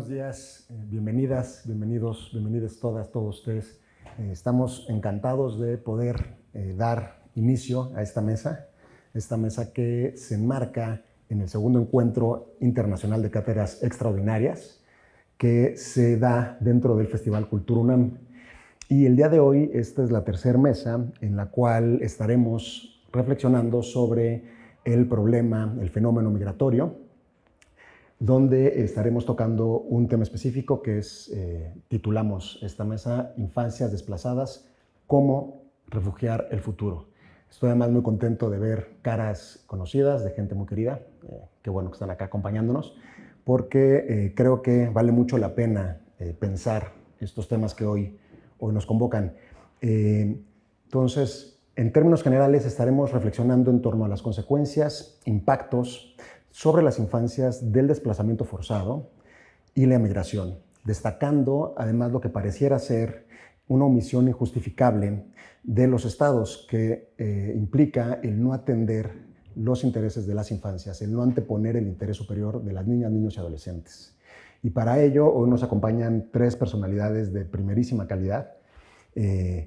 días, bienvenidas, bienvenidos, bienvenidas todas, todos ustedes. Estamos encantados de poder dar inicio a esta mesa que se enmarca en el segundo encuentro internacional de cátedras extraordinarias que se da dentro del Festival Cultura UNAM. Y el día de hoy, esta es la tercera mesa en la cual estaremos reflexionando sobre el problema, el fenómeno migratorio, donde estaremos tocando un tema específico que es, titulamos esta mesa, Infancias desplazadas, cómo refugiar el futuro. Estoy además muy contento de ver caras conocidas, de gente muy querida, qué bueno que están acá acompañándonos, porque creo que vale mucho la pena pensar estos temas que hoy nos convocan. Entonces, en términos generales, estaremos reflexionando en torno a las consecuencias, impactos sobre las infancias del desplazamiento forzado y la migración, destacando además lo que pareciera ser una omisión injustificable de los estados que implica el no atender los intereses de las infancias, el no anteponer el interés superior de las niñas, niños y adolescentes. Y para ello hoy nos acompañan tres personalidades de primerísima calidad.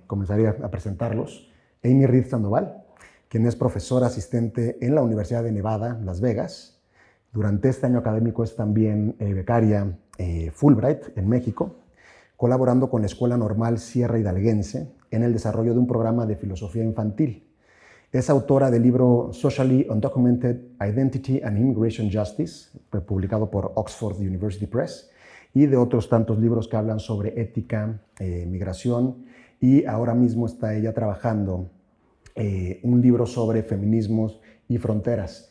Comenzaría a presentarlos. Amy Reed Sandoval, quien es profesora asistente en la Universidad de Nevada, Las Vegas. Durante este año académico es también becaria Fulbright en México, colaborando con la Escuela Normal Sierra Hidalguense en el desarrollo de un programa de filosofía infantil. Es autora del libro Socially Undocumented Identity and Immigration Justice, publicado por Oxford University Press, y de otros tantos libros que hablan sobre ética, migración, y ahora mismo está ella trabajando un libro sobre feminismos y fronteras.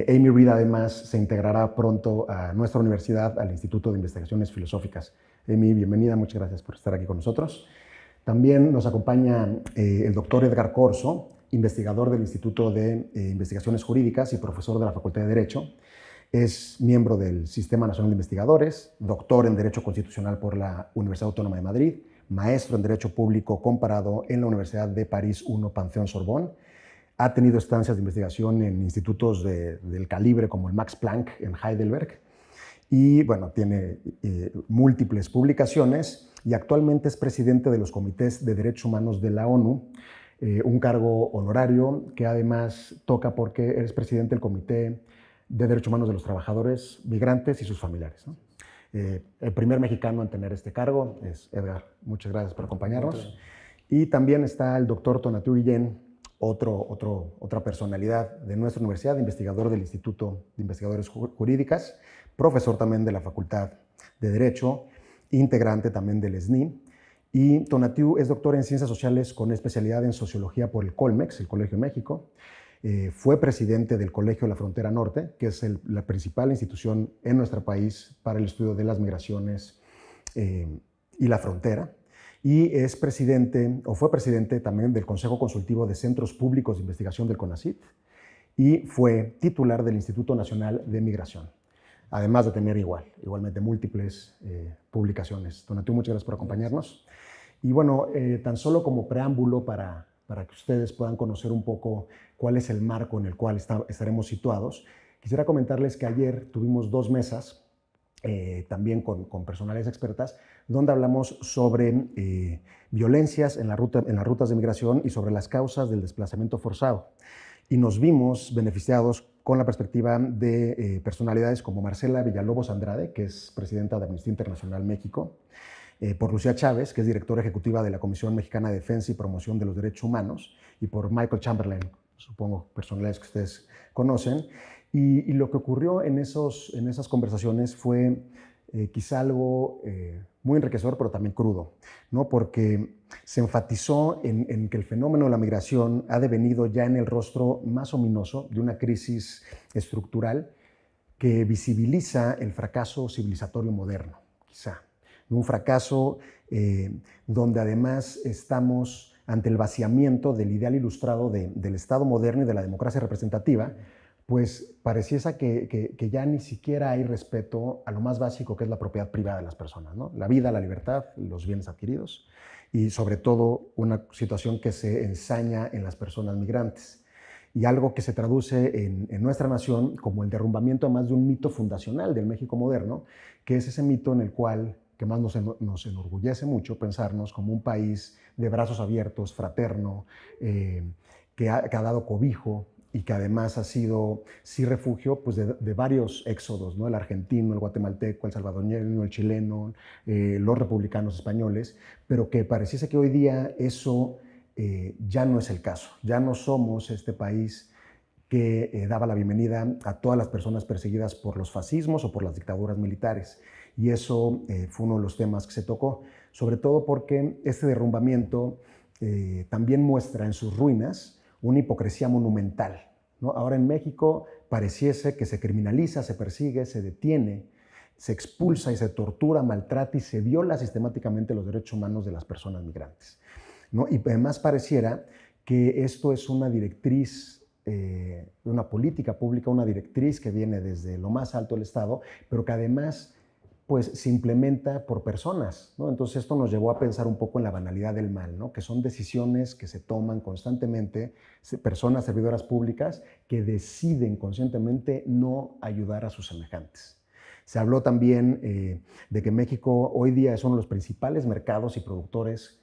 Amy Reed además se integrará pronto a nuestra universidad, al Instituto de Investigaciones Filosóficas. Amy, bienvenida, muchas gracias por estar aquí con nosotros. También nos acompaña el doctor Edgar Corzo, investigador del Instituto de Investigaciones Jurídicas y profesor de la Facultad de Derecho. Es miembro del Sistema Nacional de Investigadores, doctor en Derecho Constitucional por la Universidad Autónoma de Madrid, maestro en Derecho Público comparado en la Universidad de París I Pantheon-Sorbonne. Ha tenido estancias de investigación en institutos del calibre como el Max Planck en Heidelberg y bueno, tiene múltiples publicaciones y actualmente es presidente de los Comités de Derechos Humanos de la ONU, un cargo honorario que además toca porque eres presidente del Comité de Derechos Humanos de los Trabajadores Migrantes y sus familiares, ¿no? El primer mexicano en tener este cargo es Edgar. Muchas gracias por acompañarnos. Y también está el doctor Tonatiuh Guillén, otra personalidad de nuestra universidad, investigador del Instituto de Investigadores Jurídicas, profesor también de la Facultad de Derecho, integrante también del SNI. Y Tonatiuh es doctor en Ciencias Sociales con especialidad en Sociología por el Colmex, el Colegio de México. Fue presidente del Colegio de la Frontera Norte, que es la principal institución en nuestro país para el estudio de las migraciones y la frontera. Y es presidente, o fue presidente también del Consejo Consultivo de Centros Públicos de Investigación del CONACYT y fue titular del Instituto Nacional de Migración, además de tener igualmente múltiples publicaciones. Tonatiuh, muchas gracias por acompañarnos. Y bueno, tan solo como preámbulo para que ustedes puedan conocer un poco cuál es el marco en el cual estaremos situados, quisiera comentarles que ayer tuvimos dos mesas, también con personales expertas, donde hablamos sobre violencias en las rutas de migración y sobre las causas del desplazamiento forzado. Y nos vimos beneficiados con la perspectiva de personalidades como Marcela Villalobos Andrade, que es presidenta de Amnistía Internacional México, por Lucía Chávez, que es directora ejecutiva de la Comisión Mexicana de Defensa y Promoción de los Derechos Humanos, y por Michael Chamberlain, supongo personalidades que ustedes conocen. Y lo que ocurrió en esas conversaciones fue quizá algo muy enriquecedor, pero también crudo, ¿no? Porque se enfatizó en que el fenómeno de la migración ha devenido ya en el rostro más ominoso de una crisis estructural que visibiliza el fracaso civilizatorio moderno, quizá. Un fracaso donde además estamos ante el vaciamiento del ideal ilustrado del Estado moderno y de la democracia representativa, pues pareciese que ya ni siquiera hay respeto a lo más básico que es la propiedad privada de las personas, ¿no? La vida, la libertad, los bienes adquiridos y sobre todo una situación que se ensaña en las personas migrantes. y algo que se traduce en nuestra nación como el derrumbamiento además de un mito fundacional del México moderno, que es ese mito en el cual, que más nos enorgullece mucho pensarnos como un país de brazos abiertos, fraterno, que ha dado cobijo y que además ha sido sí refugio pues, de varios éxodos, ¿no? El argentino, el guatemalteco, el salvadoreño, el chileno, los republicanos españoles, pero que pareciese que hoy día eso ya no es el caso. Ya no somos este país que daba la bienvenida a todas las personas perseguidas por los fascismos o por las dictaduras militares. Y eso fue uno de los temas que se tocó, sobre todo porque este derrumbamiento también muestra en sus ruinas una hipocresía monumental, ¿no? Ahora en México pareciese que se criminaliza, se persigue, se detiene, se expulsa y se tortura, maltrata y se viola sistemáticamente los derechos humanos de las personas migrantes, ¿no? Y además pareciera que esto es una directriz, una política pública, una directriz que viene desde lo más alto del Estado, pero que además pues, se implementa por personas, ¿no? Entonces esto nos llevó a pensar un poco en la banalidad del mal, ¿no? Que son decisiones que se toman constantemente, personas servidoras públicas que deciden conscientemente no ayudar a sus semejantes. Se habló también de que México hoy día es uno de los principales mercados y productores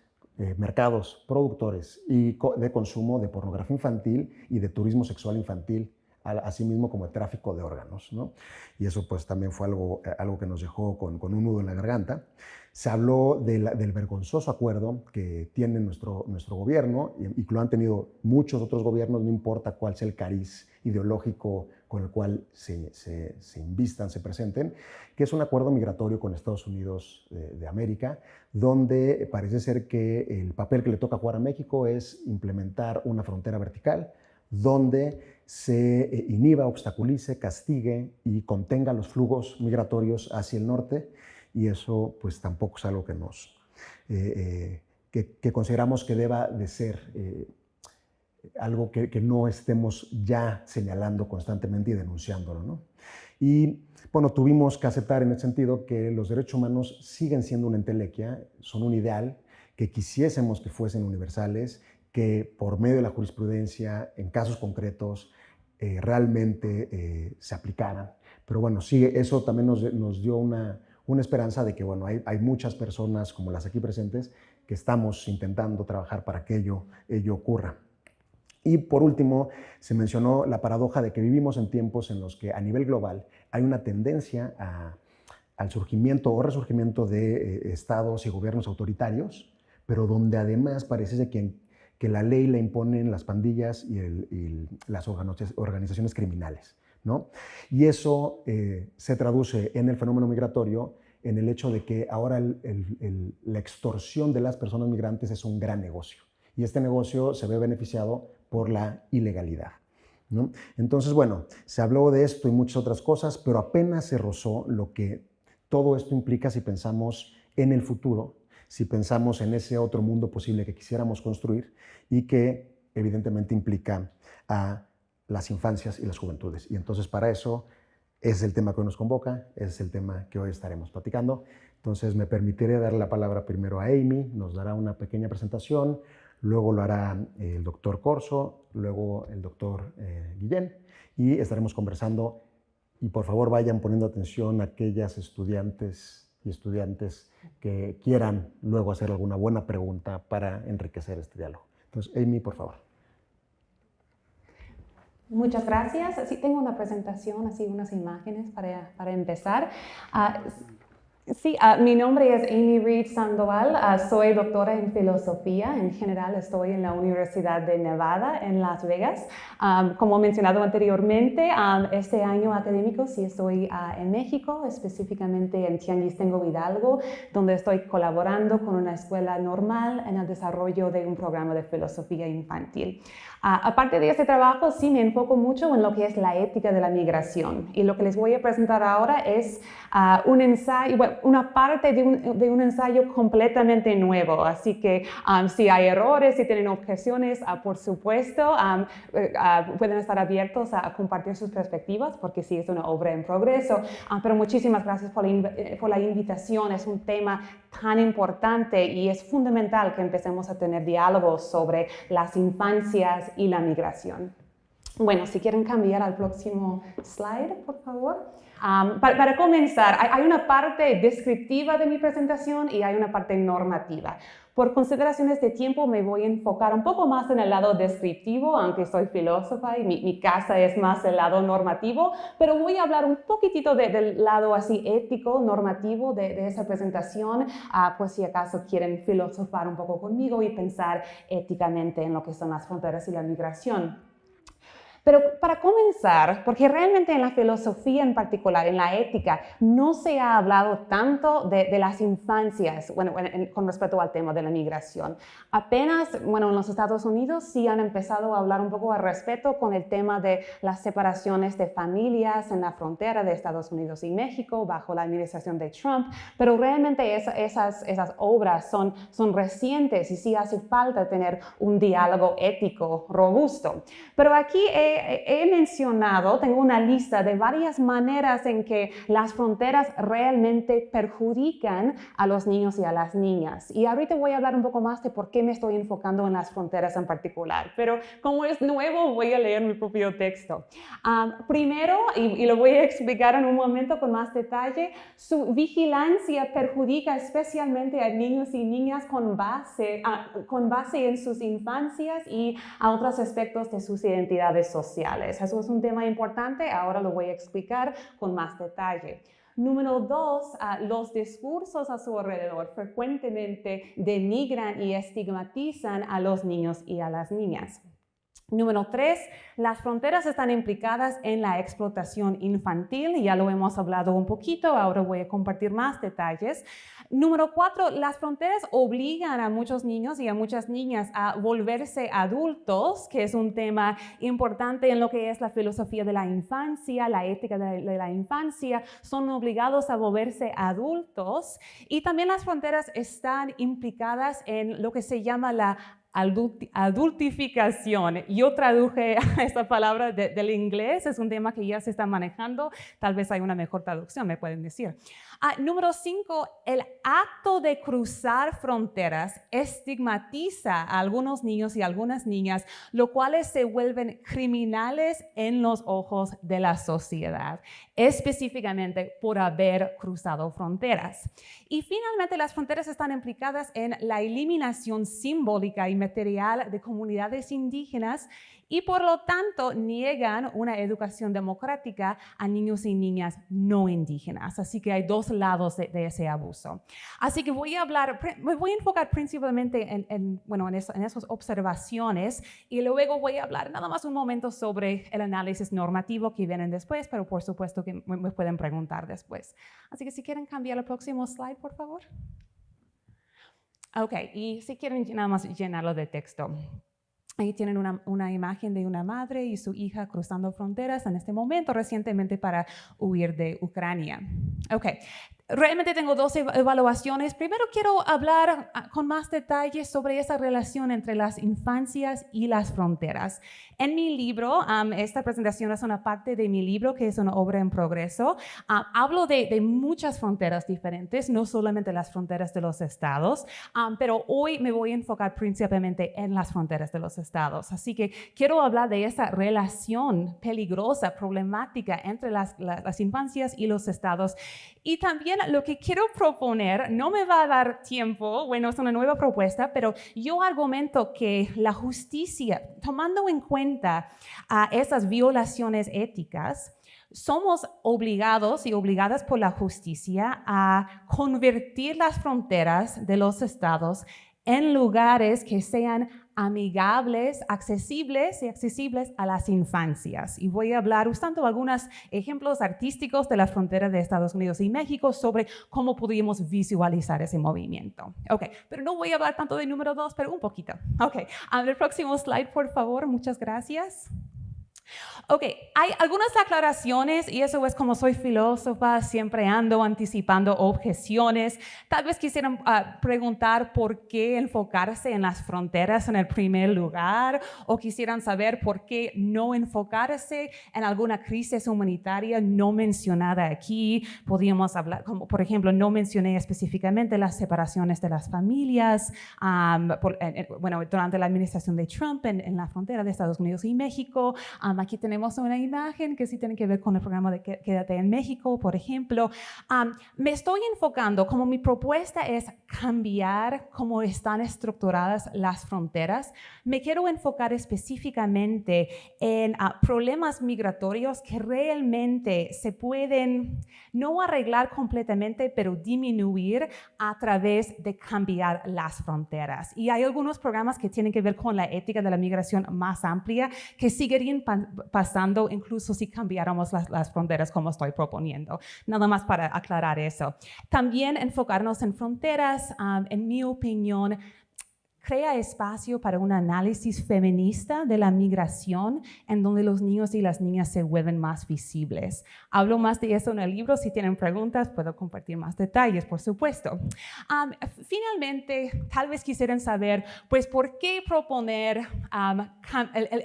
y de consumo de pornografía infantil y de turismo sexual infantil, así mismo como el tráfico de órganos, ¿no? Y eso pues también fue algo que nos dejó con un nudo en la garganta. Se habló del vergonzoso acuerdo que tiene nuestro gobierno y que lo han tenido muchos otros gobiernos, no importa cuál sea el cariz ideológico con el cual se invistan, se presenten, que es un acuerdo migratorio con Estados Unidos de América, donde parece ser que el papel que le toca jugar a México es implementar una frontera vertical, donde se inhiba, obstaculice, castigue y contenga los flujos migratorios hacia el norte, y eso pues tampoco es algo que consideramos que deba de ser algo que no estemos ya señalando constantemente y denunciándolo, ¿no? Y bueno, tuvimos que aceptar en ese sentido que los derechos humanos siguen siendo una entelequia, son un ideal, que quisiésemos que fuesen universales, que por medio de la jurisprudencia, en casos concretos, realmente se aplicaran. Pero bueno, sí, eso también nos dio una esperanza de que bueno, hay muchas personas como las aquí presentes que estamos intentando trabajar para que ello ocurra. Y por último, se mencionó la paradoja de que vivimos en tiempos en los que a nivel global hay una tendencia al surgimiento o resurgimiento de estados y gobiernos autoritarios, pero donde además parece que la ley la imponen las pandillas y las organizaciones criminales, ¿no? Y eso se traduce en el fenómeno migratorio, en el hecho de que ahora la extorsión de las personas migrantes es un gran negocio. Y este negocio se ve beneficiado por la ilegalidad, ¿no? Entonces, bueno, se habló de esto y muchas otras cosas, pero apenas se rozó lo que todo esto implica si pensamos en el futuro, si pensamos en ese otro mundo posible que quisiéramos construir y que evidentemente implica a las infancias y las juventudes. Y entonces para eso es el tema que hoy nos convoca, es el tema que hoy estaremos platicando. Entonces me permitiré darle la palabra primero a Amy, nos dará una pequeña presentación, luego lo hará el doctor Corso, luego el doctor Guillén, y estaremos conversando. Y por favor vayan poniendo atención a aquellas estudiantes y estudiantes que quieran luego hacer alguna buena pregunta para enriquecer este diálogo. Entonces, Amy, por favor. Muchas gracias. Sí, tengo una presentación, así unas imágenes para empezar. Sí, mi nombre es Amy Reed Sandoval, soy doctora en filosofía. En general estoy en la Universidad de Nevada en Las Vegas. Como mencionado anteriormente, este año académico sí estoy en México, específicamente en Tianguistengo, Hidalgo, donde estoy colaborando con una escuela normal en el desarrollo de un programa de filosofía infantil. Aparte de este trabajo, sí me enfoco mucho en lo que es la ética de la migración, y lo que les voy a presentar ahora es un ensayo, bueno, una parte de un ensayo completamente nuevo, así que si hay errores, si tienen objeciones, por supuesto, pueden estar abiertos a compartir sus perspectivas, porque sí es una obra en progreso, pero muchísimas gracias por la invitación. Es un tema tan importante y es fundamental que empecemos a tener diálogos sobre las infancias y la migración. Bueno, si quieren cambiar al próximo slide, por favor. Para comenzar, hay una parte descriptiva de mi presentación y hay una parte normativa. Por consideraciones de tiempo me voy a enfocar un poco más en el lado descriptivo, aunque soy filósofa y mi casa es más el lado normativo, pero voy a hablar un poquitito del lado así ético, normativo de esa presentación, pues si acaso quieren filosofar un poco conmigo y pensar éticamente en lo que son las fronteras y la migración. Pero para comenzar, porque realmente en la filosofía en particular, en la ética, no se ha hablado tanto de las infancias, con respecto al tema de la migración. Apenas, en los Estados Unidos sí han empezado a hablar un poco al respecto con el tema de las separaciones de familias en la frontera de Estados Unidos y México bajo la administración de Trump, pero realmente esas obras son recientes y sí hace falta tener un diálogo ético robusto. Pero aquí he mencionado, tengo una lista de varias maneras en que las fronteras realmente perjudican a los niños y a las niñas. Y ahorita voy a hablar un poco más de por qué me estoy enfocando en las fronteras en particular. Pero como es nuevo, voy a leer mi propio texto. Primero, y lo voy a explicar en un momento con más detalle, su vigilancia perjudica especialmente a niños y niñas con base en sus infancias y a otros aspectos de sus identidades sociales. Eso es un tema importante, ahora lo voy a explicar con más detalle. Número 2, los discursos a su alrededor frecuentemente denigran y estigmatizan a los niños y a las niñas. Número 3, las fronteras están implicadas en la explotación infantil, ya lo hemos hablado un poquito, ahora voy a compartir más detalles. Número 4, las fronteras obligan a muchos niños y a muchas niñas a volverse adultos, que es un tema importante en lo que es la filosofía de la infancia, la ética de la infancia, son obligados a volverse adultos. Y también las fronteras están implicadas en lo que se llama la adultificación. Yo traduje esta palabra del inglés, es un tema que ya se está manejando, tal vez hay una mejor traducción, me pueden decir. Número 5, el acto de cruzar fronteras estigmatiza a algunos niños y algunas niñas, lo cuales se vuelven criminales en los ojos de la sociedad, específicamente por haber cruzado fronteras. Y finalmente, las fronteras están implicadas en la eliminación simbólica y material de comunidades indígenas y por lo tanto niegan una educación democrática a niños y niñas no indígenas. Así que hay dos lados de ese abuso. Así que me voy a enfocar principalmente en esas observaciones y luego voy a hablar nada más un momento sobre el análisis normativo que vienen después, pero por supuesto que me pueden preguntar después. Así que si quieren cambiar el próximo slide, por favor. Ok, y si quieren nada más llenarlo de texto. Ahí tienen una imagen de una madre y su hija cruzando fronteras en este momento recientemente para huir de Ucrania. Ok, realmente tengo dos evaluaciones. Primero quiero hablar con más detalles sobre esa relación entre las infancias y las fronteras. En mi libro, esta presentación es una parte de mi libro que es una obra en progreso. Hablo de muchas fronteras diferentes, no solamente las fronteras de los estados, pero hoy me voy a enfocar principalmente en las fronteras de los estados. Así que quiero hablar de esa relación peligrosa, problemática entre las infancias y los estados. Y también lo que quiero proponer, no me va a dar tiempo, bueno, es una nueva propuesta, pero yo argumento que la justicia, tomando en cuenta esas violaciones éticas, somos obligados y obligadas por la justicia a convertir las fronteras de los estados en lugares que sean amigables, accesibles a las infancias. Y voy a hablar usando algunos ejemplos artísticos de la frontera de Estados Unidos y México sobre cómo podríamos visualizar ese movimiento. Ok, pero no voy a hablar tanto de número 2, pero un poquito. Ok, el próximo slide, por favor. Muchas gracias. Ok, hay algunas aclaraciones y eso es como soy filósofa, siempre ando anticipando objeciones. Tal vez quisieran preguntar por qué enfocarse en las fronteras en el primer lugar o quisieran saber por qué no enfocarse en alguna crisis humanitaria no mencionada aquí. Podríamos hablar, como por ejemplo, no mencioné específicamente las separaciones de las familias durante la administración de Trump en la frontera de Estados Unidos y México, Aquí tenemos una imagen que sí tiene que ver con el programa de Quédate en México, por ejemplo. Me estoy enfocando, como mi propuesta es cambiar cómo están estructuradas las fronteras, me quiero enfocar específicamente en problemas migratorios que realmente se pueden no arreglar completamente, pero disminuir a través de cambiar las fronteras. Y hay algunos programas que tienen que ver con la ética de la migración más amplia que seguirían pasando incluso si cambiáramos las fronteras como estoy proponiendo. Nada más para aclarar eso. También enfocarnos en fronteras, en mi opinión, crea espacio para un análisis feminista de la migración en donde los niños y las niñas se vuelven más visibles. Hablo más de eso en el libro. Si tienen preguntas, puedo compartir más detalles, por supuesto. Finalmente, tal vez quisieran saber, pues, ¿por qué proponer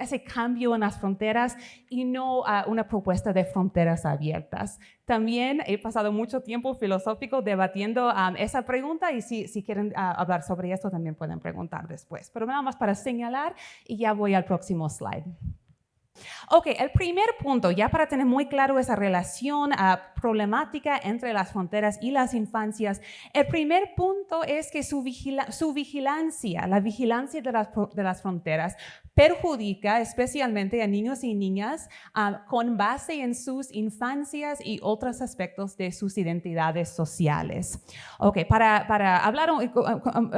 ese cambio en las fronteras y no una propuesta de fronteras abiertas? También he pasado mucho tiempo filosófico debatiendo esa pregunta y si quieren hablar sobre esto también pueden preguntar después. Pero nada más para señalar y ya voy al próximo slide. Ok, el primer punto, ya para tener muy claro esa relación problemática entre las fronteras y las infancias, el primer punto es que su vigilancia, la vigilancia de las fronteras, perjudica especialmente a niños y niñas con base en sus infancias y otros aspectos de sus identidades sociales. Ok, para hablar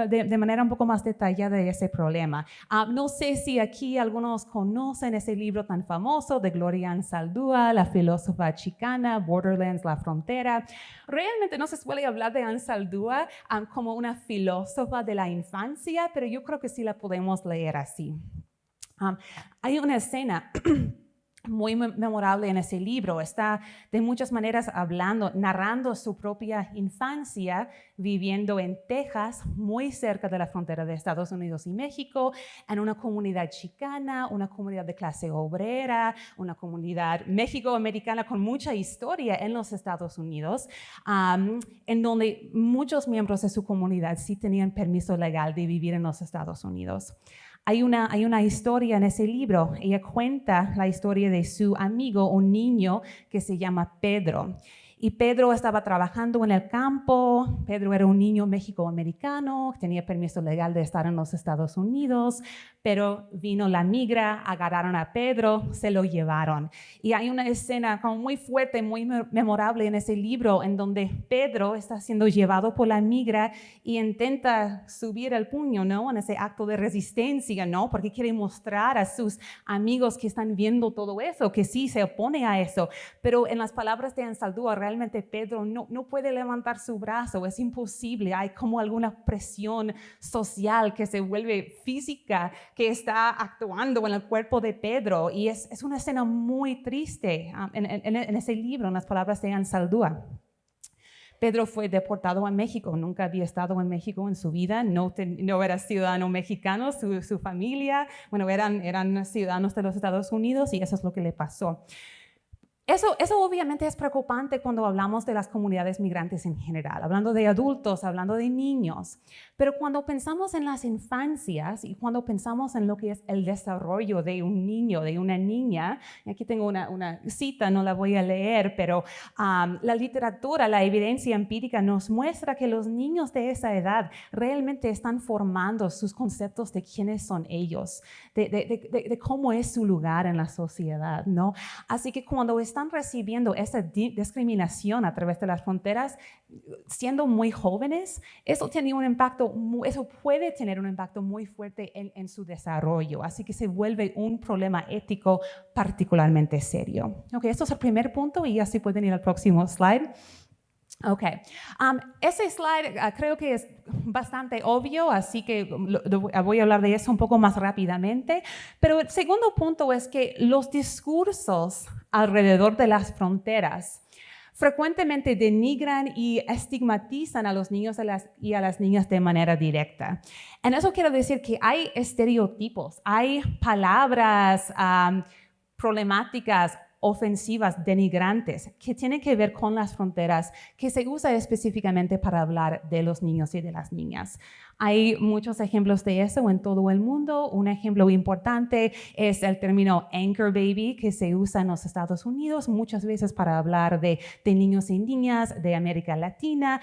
de manera un poco más detallada de ese problema, no sé si aquí algunos conocen ese libro tan famoso de Gloria Anzaldúa, la filósofa chicana, Borderlands, la frontera. Realmente no se suele hablar de Anzaldúa como una filósofa de la infancia, pero yo creo que sí la podemos leer así. Hay una escena muy memorable en ese libro. Está de muchas maneras narrando su propia infancia viviendo en Texas, muy cerca de la frontera de Estados Unidos y México, en una comunidad chicana, una comunidad de clase obrera, una comunidad mexicoamericana con mucha historia en los Estados Unidos, en donde muchos miembros de su comunidad sí tenían permiso legal de vivir en los Estados Unidos. Hay una historia en ese libro. Ella cuenta la historia de su amigo, un niño que se llama Pedro. Y Pedro estaba trabajando en el campo. Pedro era un niño mexicoamericano, tenía permiso legal de estar en los Estados Unidos, pero vino la migra, agarraron a Pedro, se lo llevaron. Y hay una escena como muy fuerte, muy memorable en ese libro, en donde Pedro está siendo llevado por la migra y intenta subir el puño, ¿no? En ese acto de resistencia, ¿no? Porque quiere mostrar a sus amigos que están viendo todo eso, que sí se opone a eso. Pero en las palabras de Anzaldúa, realmente Pedro no puede levantar su brazo, es imposible. Hay como alguna presión social que se vuelve física, que está actuando en el cuerpo de Pedro, y es una escena muy triste en ese libro, en las palabras de Anzaldúa. Pedro fue deportado a México, nunca había estado en México en su vida, no era ciudadano mexicano, su familia, bueno, eran ciudadanos de los Estados Unidos, y eso es lo que le pasó. Eso obviamente es preocupante cuando hablamos de las comunidades migrantes en general, hablando de adultos, hablando de niños. Pero cuando pensamos en las infancias y cuando pensamos en lo que es el desarrollo de un niño, de una niña, y aquí tengo una cita, no la voy a leer, pero la literatura, la evidencia empírica nos muestra que los niños de esa edad realmente están formando sus conceptos de quiénes son ellos, de cómo es su lugar en la sociedad, ¿no? Así que cuando están recibiendo esa discriminación a través de las fronteras, siendo muy jóvenes, eso puede tener un impacto muy fuerte en su desarrollo. Así que se vuelve un problema ético particularmente serio. Ok, esto es el primer punto y así pueden ir al próximo slide. Ok, ese slide creo que es bastante obvio, así que voy a hablar de eso un poco más rápidamente. Pero el segundo punto es que los discursos alrededor de las fronteras frecuentemente denigran y estigmatizan a los niños y a las niñas de manera directa. En eso quiero decir que hay estereotipos, hay palabras problemáticas, ofensivas, denigrantes, que tienen que ver con las fronteras, que se usa específicamente para hablar de los niños y de las niñas. Hay muchos ejemplos de eso en todo el mundo. Un ejemplo importante es el término anchor baby, que se usa en los Estados Unidos muchas veces para hablar de niños y niñas de América Latina,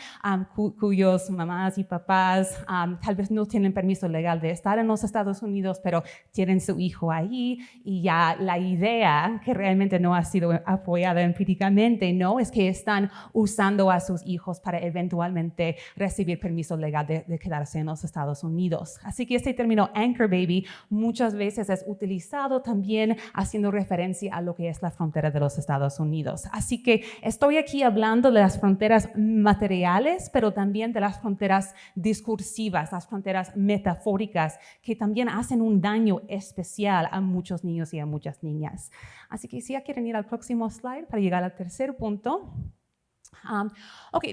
cuyos mamás y papás tal vez no tienen permiso legal de estar en los Estados Unidos, pero tienen su hijo ahí, y ya la idea, que realmente no ha sido apoyada empíricamente, ¿no?, es que están usando a sus hijos para eventualmente recibir permiso legal de quedarse en los Estados Unidos. Así que este término anchor baby muchas veces es utilizado también haciendo referencia a lo que es la frontera de los Estados Unidos. Así que estoy aquí hablando de las fronteras materiales, pero también de las fronteras discursivas, las fronteras metafóricas, que también hacen un daño especial a muchos niños y a muchas niñas. Así que si ya quieren ir al próximo slide para llegar al tercer punto.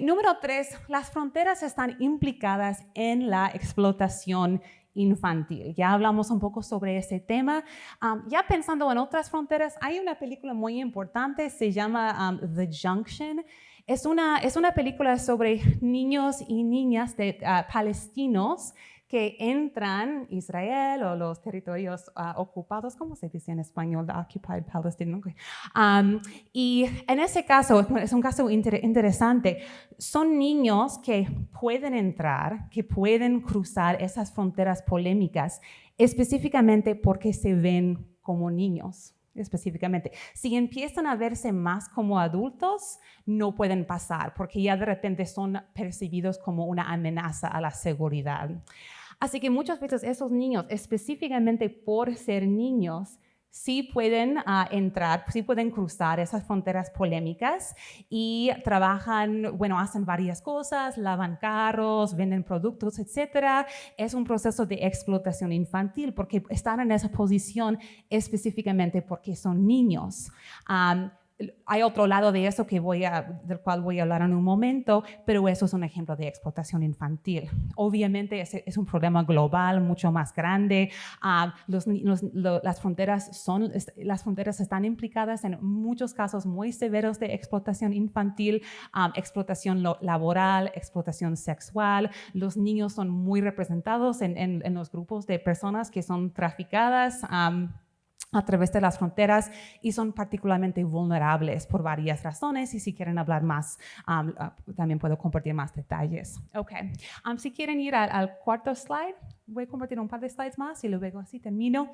Número 3, las fronteras están implicadas en la explotación infantil. Ya hablamos un poco sobre ese tema. Ya pensando en otras fronteras, hay una película muy importante, se llama The Junction. Es una película sobre niños y niñas palestinos que entran a Israel o los territorios ocupados, ¿cómo se dice en español? The Occupied Palestine. Okay. Y en ese caso, es un caso interesante, son niños que pueden entrar, que pueden cruzar esas fronteras polémicas, específicamente porque se ven como niños. Específicamente, si empiezan a verse más como adultos, no pueden pasar porque ya de repente son percibidos como una amenaza a la seguridad. Así que muchas veces esos niños, específicamente por ser niños, sí pueden entrar, sí pueden cruzar esas fronteras polémicas y trabajan, hacen varias cosas, lavan carros, venden productos, etc. Es un proceso de explotación infantil porque están en esa posición específicamente porque son niños. Hay otro lado de eso del cual voy a hablar en un momento, pero eso es un ejemplo de explotación infantil. Obviamente es un problema global, mucho más grande. Las fronteras están implicadas en muchos casos muy severos de explotación infantil, explotación laboral, explotación sexual. Los niños son muy representados en los grupos de personas que son traficadas a través de las fronteras y son particularmente vulnerables por varias razones, y si quieren hablar más, también puedo compartir más detalles. Si quieren ir al cuarto slide, voy a compartir un par de slides más y luego así termino.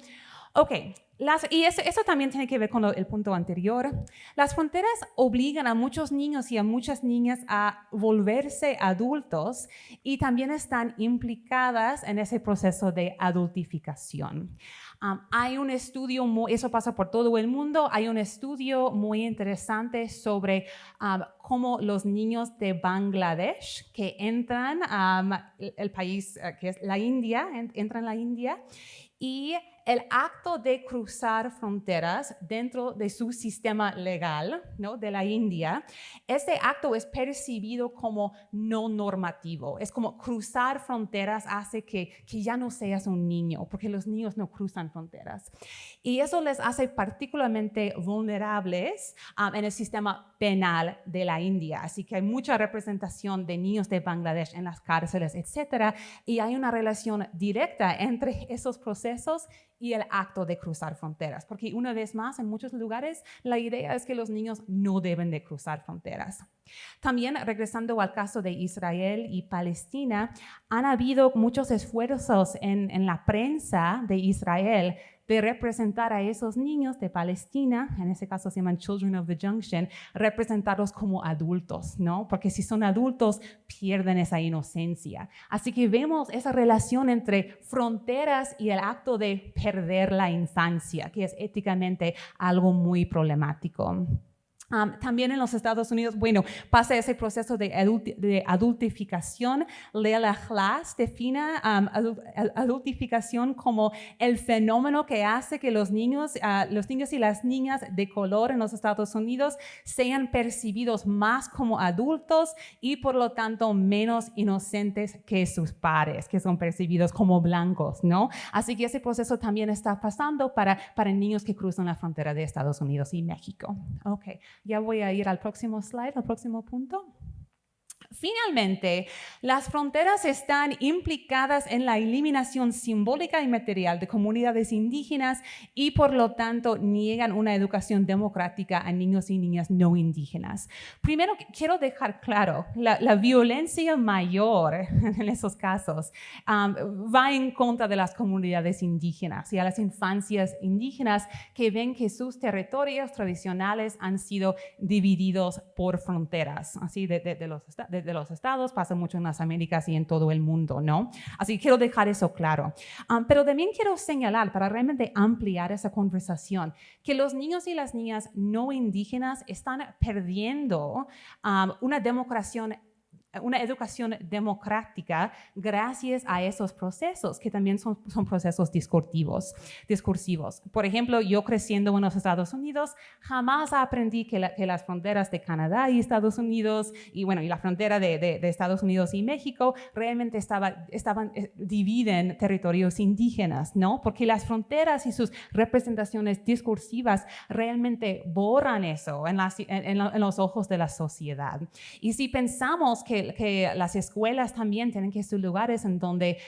Y eso también tiene que ver con el punto anterior. Las fronteras obligan a muchos niños y a muchas niñas a volverse adultos y también están implicadas en ese proceso de adultificación. Hay un estudio, eso pasa por todo el mundo, hay un estudio muy interesante sobre cómo los niños de Bangladesh que entran el país que es la India, entran a la India, y el acto de cruzar fronteras dentro de su sistema legal, ¿no?, de la India, este acto es percibido como no normativo. Es como cruzar fronteras hace que ya no seas un niño, porque los niños no cruzan fronteras. Y eso les hace particularmente vulnerables en el sistema penal de la India. Así que hay mucha representación de niños de Bangladesh en las cárceles, etcétera, y hay una relación directa entre esos procesos y el acto de cruzar fronteras, porque una vez más, en muchos lugares, la idea es que los niños no deben de cruzar fronteras. También, regresando al caso de Israel y Palestina, han habido muchos esfuerzos en la prensa de Israel de representar a esos niños de Palestina, en ese caso se llaman Children of the Junction, representarlos como adultos, ¿no? Porque si son adultos, pierden esa inocencia. Así que vemos esa relación entre fronteras y el acto de perder la infancia, que es éticamente algo muy problemático. También en los Estados Unidos, pasa ese proceso de adultificación. Leila Glass define adultificación como el fenómeno que hace que los niños y las niñas de color en los Estados Unidos sean percibidos más como adultos y por lo tanto menos inocentes que sus pares, que son percibidos como blancos, ¿no? Así que ese proceso también está pasando para niños que cruzan la frontera de Estados Unidos y México. Ya voy a ir al próximo slide, al próximo punto. Finalmente, las fronteras están implicadas en la eliminación simbólica y material de comunidades indígenas y por lo tanto niegan una educación democrática a niños y niñas no indígenas. Primero, quiero dejar claro, la violencia mayor en esos casos va en contra de las comunidades indígenas y a las infancias indígenas que ven que sus territorios tradicionales han sido divididos por fronteras, así de los estados, pasa mucho en las Américas y en todo el mundo, ¿no? Así que quiero dejar eso claro. Pero también quiero señalar, para realmente ampliar esa conversación, que los niños y las niñas no indígenas están perdiendo una educación democrática gracias a esos procesos que también son procesos discursivos. Por ejemplo, yo creciendo en los Estados Unidos jamás aprendí que las fronteras de Canadá y Estados Unidos y la frontera de Estados Unidos y México realmente dividen territorios indígenas, ¿no? Porque las fronteras y sus representaciones discursivas realmente borran eso en los ojos de la sociedad. Y si pensamos que las escuelas también tienen que ser lugares en donde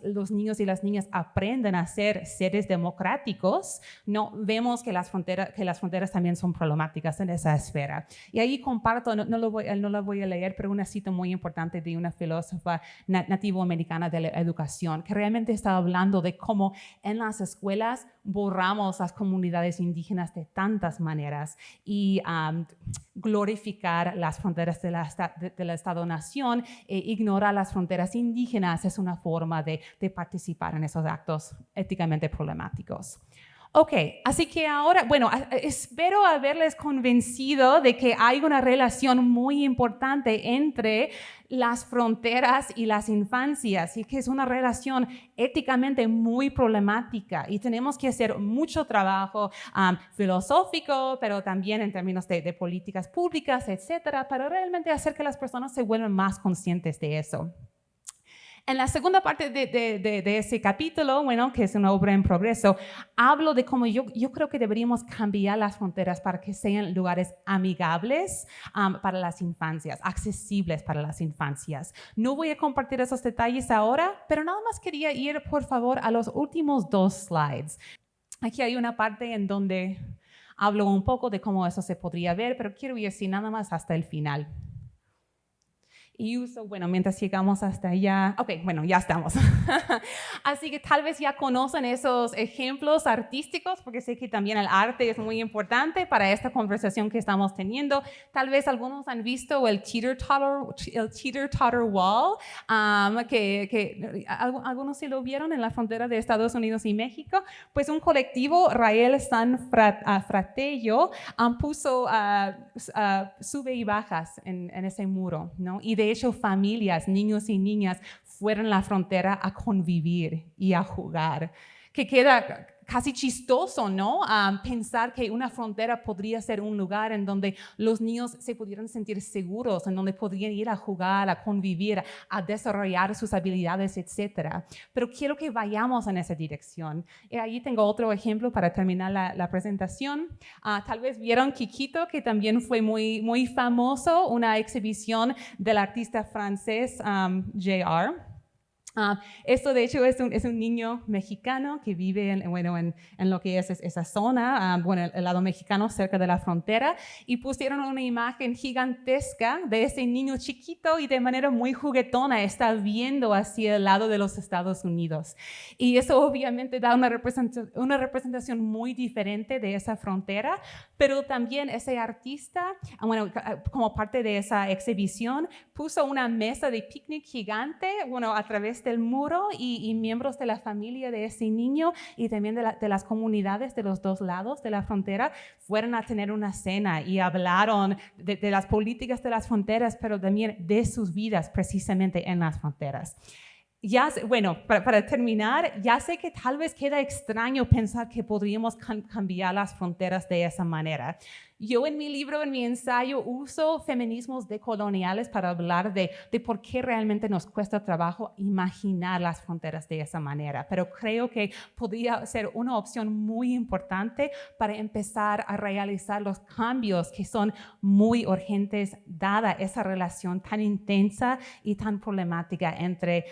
los niños y las niñas aprenden a ser seres democráticos, no vemos que las fronteras también son problemáticas en esa esfera. Y ahí comparto, no la voy a leer, pero una cita muy importante de una filósofa nativoamericana de la educación, que realmente está hablando de cómo en las escuelas borramos las comunidades indígenas de tantas maneras y glorificar las fronteras del Estado-nación e ignorar las fronteras indígenas es una forma de participar en esos actos éticamente problemáticos. Ok, así que ahora, espero haberles convencido de que hay una relación muy importante entre las fronteras y las infancias y que es una relación éticamente muy problemática y tenemos que hacer mucho trabajo filosófico, pero también en términos de políticas públicas, etcétera, para realmente hacer que las personas se vuelvan más conscientes de eso. En la segunda parte de ese capítulo, que es una obra en progreso, hablo de cómo yo creo que deberíamos cambiar las fronteras para que sean lugares amigables para las infancias, accesibles para las infancias. No voy a compartir esos detalles ahora, pero nada más quería ir, por favor, a los últimos 2 slides. Aquí hay una parte en donde hablo un poco de cómo eso se podría ver, pero quiero ir así nada más hasta el final. Y uso, mientras llegamos hasta allá, ya estamos. Así que tal vez ya conocen esos ejemplos artísticos, porque sé que también el arte es muy importante para esta conversación que estamos teniendo. Tal vez algunos han visto el teeter-totter wall, que algunos sí lo vieron en la frontera de Estados Unidos y México. Pues un colectivo, Rael San Fratello, puso sube y bajas en ese muro, ¿no? Y de hecho, familias, niños y niñas fueron a la frontera a convivir y a jugar. Que queda casi chistoso, ¿no? Pensar que una frontera podría ser un lugar en donde los niños se pudieran sentir seguros, en donde podrían ir a jugar, a convivir, a desarrollar sus habilidades, etc. Pero quiero que vayamos en esa dirección. Y ahí tengo otro ejemplo para terminar la presentación. Tal vez vieron Kikito, que también fue muy, muy famoso, una exhibición del artista francés J.R. Esto de hecho es un niño mexicano que vive en lo que es esa zona, el lado mexicano cerca de la frontera, y pusieron una imagen gigantesca de ese niño chiquito y de manera muy juguetona está viendo hacia el lado de los Estados Unidos. Y eso obviamente da una representación muy diferente de esa frontera, pero también ese artista, como parte de esa exhibición, puso una mesa de picnic gigante, a través del muro y miembros de la familia de ese niño y también de las comunidades de los 2 lados de la frontera fueron a tener una cena y hablaron de las políticas de las fronteras, pero también de sus vidas precisamente en las fronteras. Para terminar, ya sé que tal vez queda extraño pensar que podríamos cambiar las fronteras de esa manera. Yo en mi libro, en mi ensayo, uso feminismos decoloniales para hablar de por qué realmente nos cuesta trabajo imaginar las fronteras de esa manera. Pero creo que podría ser una opción muy importante para empezar a realizar los cambios que son muy urgentes, dada esa relación tan intensa y tan problemática entre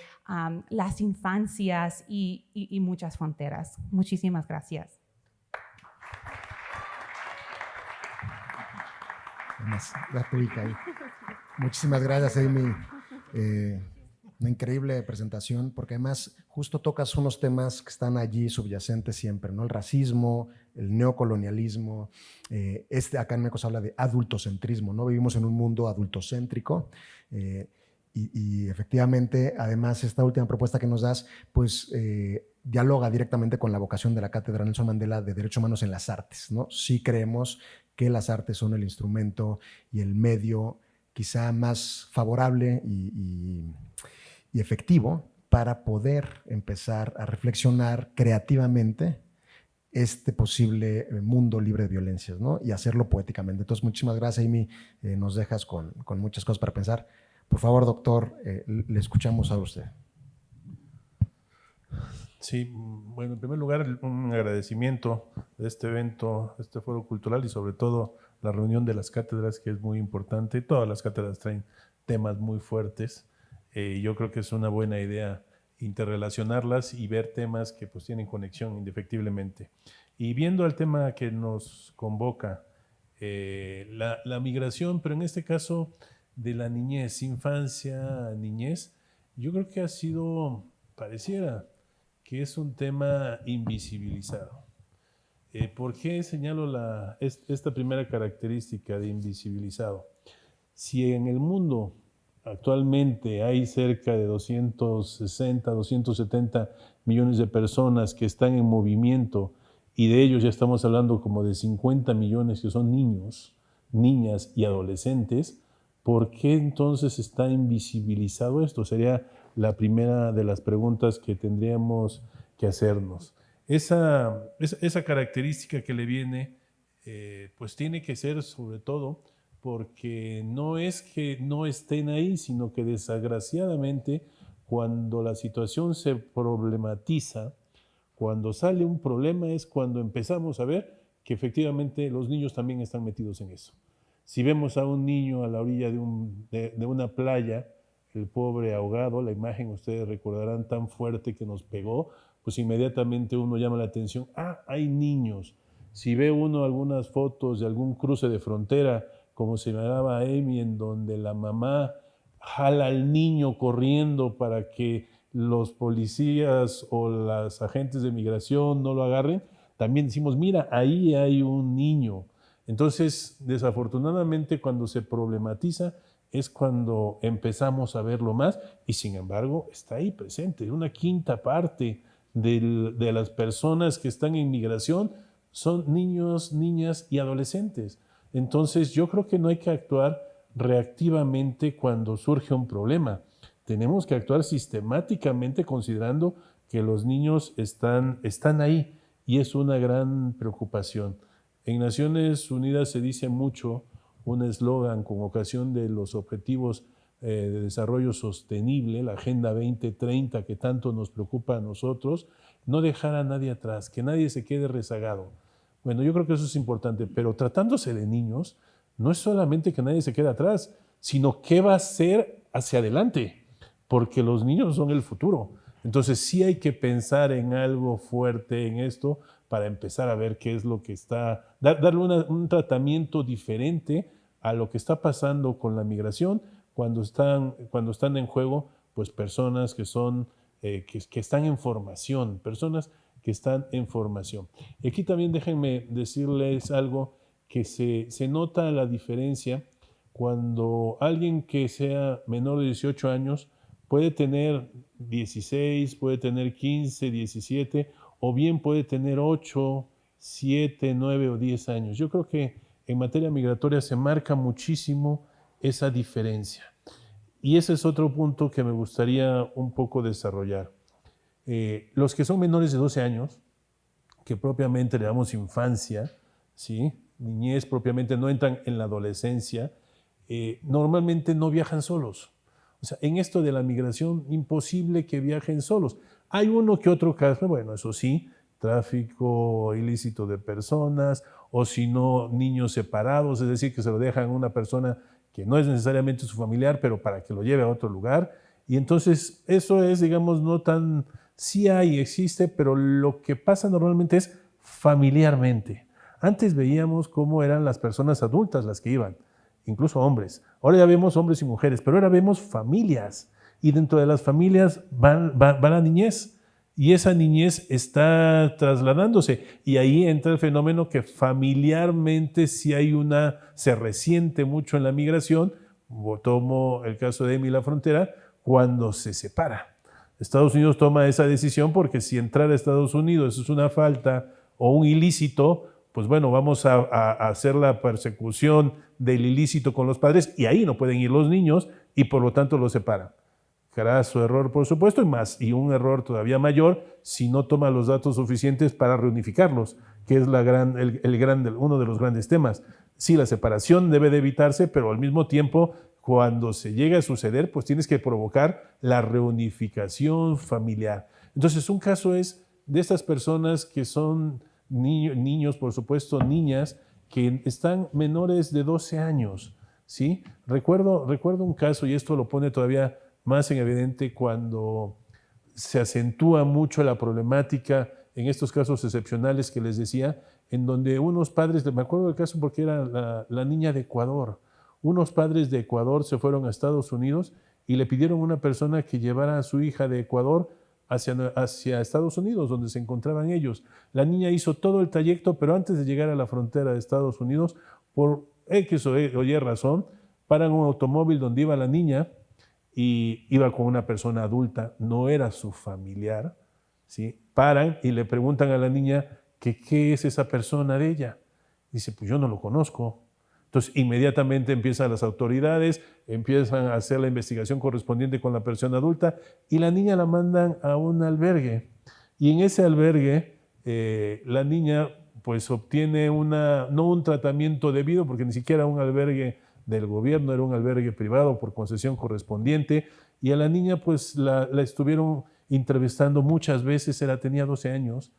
las infancias y muchas fronteras. Muchísimas gracias. Muchísimas gracias, Amy. Una increíble presentación, porque además justo tocas unos temas que están allí subyacentes siempre, ¿no? El racismo, el neocolonialismo. Acá en México se habla de adultocentrismo, ¿no? Vivimos en un mundo adultocéntrico. Y efectivamente, además, esta última propuesta que nos das, pues dialoga directamente con la vocación de la Cátedra Nelson Mandela de Derechos Humanos en las Artes, ¿no? Sí creemos que las artes son el instrumento y el medio quizá más favorable y efectivo para poder empezar a reflexionar creativamente este posible mundo libre de violencias, ¿no? Y hacerlo poéticamente. Entonces, muchísimas gracias, Amy. Nos dejas con muchas cosas para pensar. Por favor, doctor, le escuchamos a usted. Sí, bueno, en primer lugar, un agradecimiento de este evento, este foro cultural y sobre todo la reunión de las cátedras, que es muy importante. Todas las cátedras traen temas muy fuertes. Yo creo que es una buena idea interrelacionarlas y ver temas que pues tienen conexión indefectiblemente. Y viendo el tema que nos convoca, la migración, pero en este caso de la niñez, infancia, niñez, yo creo que pareciera que es un tema invisibilizado. ¿Por qué señalo esta primera característica de invisibilizado? Si en el mundo actualmente hay cerca de 260, 270 millones de personas que están en movimiento y de ellos ya estamos hablando como de 50 millones que son niños, niñas y adolescentes, ¿por qué entonces está invisibilizado esto? Sería la primera de las preguntas que tendríamos que hacernos. Esa característica que le viene, pues tiene que ser sobre todo porque no es que no estén ahí, sino que desgraciadamente cuando la situación se problematiza, cuando sale un problema es cuando empezamos a ver que efectivamente los niños también están metidos en eso. Si vemos a un niño a la orilla de una playa, el pobre ahogado, la imagen ustedes recordarán tan fuerte que nos pegó, pues inmediatamente uno llama la atención, hay niños. Si ve uno algunas fotos de algún cruce de frontera, como señalaba Amy, en donde la mamá jala al niño corriendo para que los policías o los agentes de migración no lo agarren, también decimos, mira, ahí hay un niño. Entonces, desafortunadamente, cuando se problematiza es cuando empezamos a verlo más y, sin embargo, está ahí presente. Una quinta parte de las personas que están en migración son niños, niñas y adolescentes. Entonces, yo creo que no hay que actuar reactivamente cuando surge un problema. Tenemos que actuar sistemáticamente considerando que los niños están ahí y es una gran preocupación. En Naciones Unidas se dice mucho un eslogan con ocasión de los Objetivos de Desarrollo Sostenible, la Agenda 2030 que tanto nos preocupa a nosotros, no dejar a nadie atrás, que nadie se quede rezagado. Bueno, yo creo que eso es importante, pero tratándose de niños, no es solamente que nadie se quede atrás, sino qué va a ser hacia adelante, porque los niños son el futuro. Entonces sí hay que pensar en algo fuerte en esto para empezar a ver qué es lo que está, darle un tratamiento diferente a lo que está pasando con la migración cuando están en juego pues personas que están en formación, personas que están en formación. Y aquí también déjenme decirles algo que se nota la diferencia cuando alguien que sea menor de 18 años puede tener 16, puede tener 15, 17, o bien puede tener 8, 7, 9 o 10 años. Yo creo que en materia migratoria se marca muchísimo esa diferencia. Y ese es otro punto que me gustaría un poco desarrollar. Los que son menores de 12 años, que propiamente le damos infancia, ¿sí? niñez propiamente, no entran en la adolescencia, normalmente no viajan solos. O sea, en esto de la migración, imposible que viajen solos. Hay uno que otro caso, bueno, eso sí, tráfico ilícito de personas, o si no, niños separados, es decir, que se lo dejan a una persona que no es necesariamente su familiar, pero para que lo lleve a otro lugar. Y entonces eso es, digamos, no tan, sí hay, existe, pero lo que pasa normalmente es familiarmente. Antes veíamos cómo eran las personas adultas las que iban, incluso hombres. Ahora ya vemos hombres y mujeres, pero ahora vemos familias. Y dentro de las familias va la niñez. Y esa niñez está trasladándose. Y ahí entra el fenómeno que familiarmente si hay se resiente mucho en la migración. Tomo el caso de Emi La Frontera, cuando se separa. Estados Unidos toma esa decisión porque si entrar a Estados Unidos es una falta o un ilícito, pues bueno, vamos a hacer la persecución del ilícito con los padres y ahí no pueden ir los niños y por lo tanto los separan. Graso error, por supuesto, y un error todavía mayor si no toma los datos suficientes para reunificarlos, que es uno de los grandes temas. Sí, la separación debe de evitarse, pero al mismo tiempo, cuando se llega a suceder, pues tienes que provocar la reunificación familiar. Entonces, un caso es de estas personas que son niños, por supuesto, niñas, que están menores de 12 años, ¿sí? Recuerdo un caso, y esto lo pone todavía más en evidente cuando se acentúa mucho la problemática en estos casos excepcionales que les decía, en donde unos padres, me acuerdo del caso porque era la niña de Ecuador, unos padres de Ecuador se fueron a Estados Unidos y le pidieron a una persona que llevara a su hija de Ecuador hacia Estados Unidos, donde se encontraban ellos. La niña hizo todo el trayecto, pero antes de llegar a la frontera de Estados Unidos, por X o Y razón, paran un automóvil donde iba la niña y iba con una persona adulta, no era su familiar, ¿sí? Paran y le preguntan a la niña que qué es esa persona de ella. Dice, pues yo no lo conozco. Entonces, inmediatamente empiezan las autoridades, empiezan a hacer la investigación correspondiente con la persona adulta y la niña la mandan a un albergue. Y en ese albergue, la niña pues obtiene no un tratamiento debido, porque ni siquiera un albergue del gobierno, era un albergue privado por concesión correspondiente, y a la niña pues la estuvieron entrevistando muchas veces, ella tenía 12 años,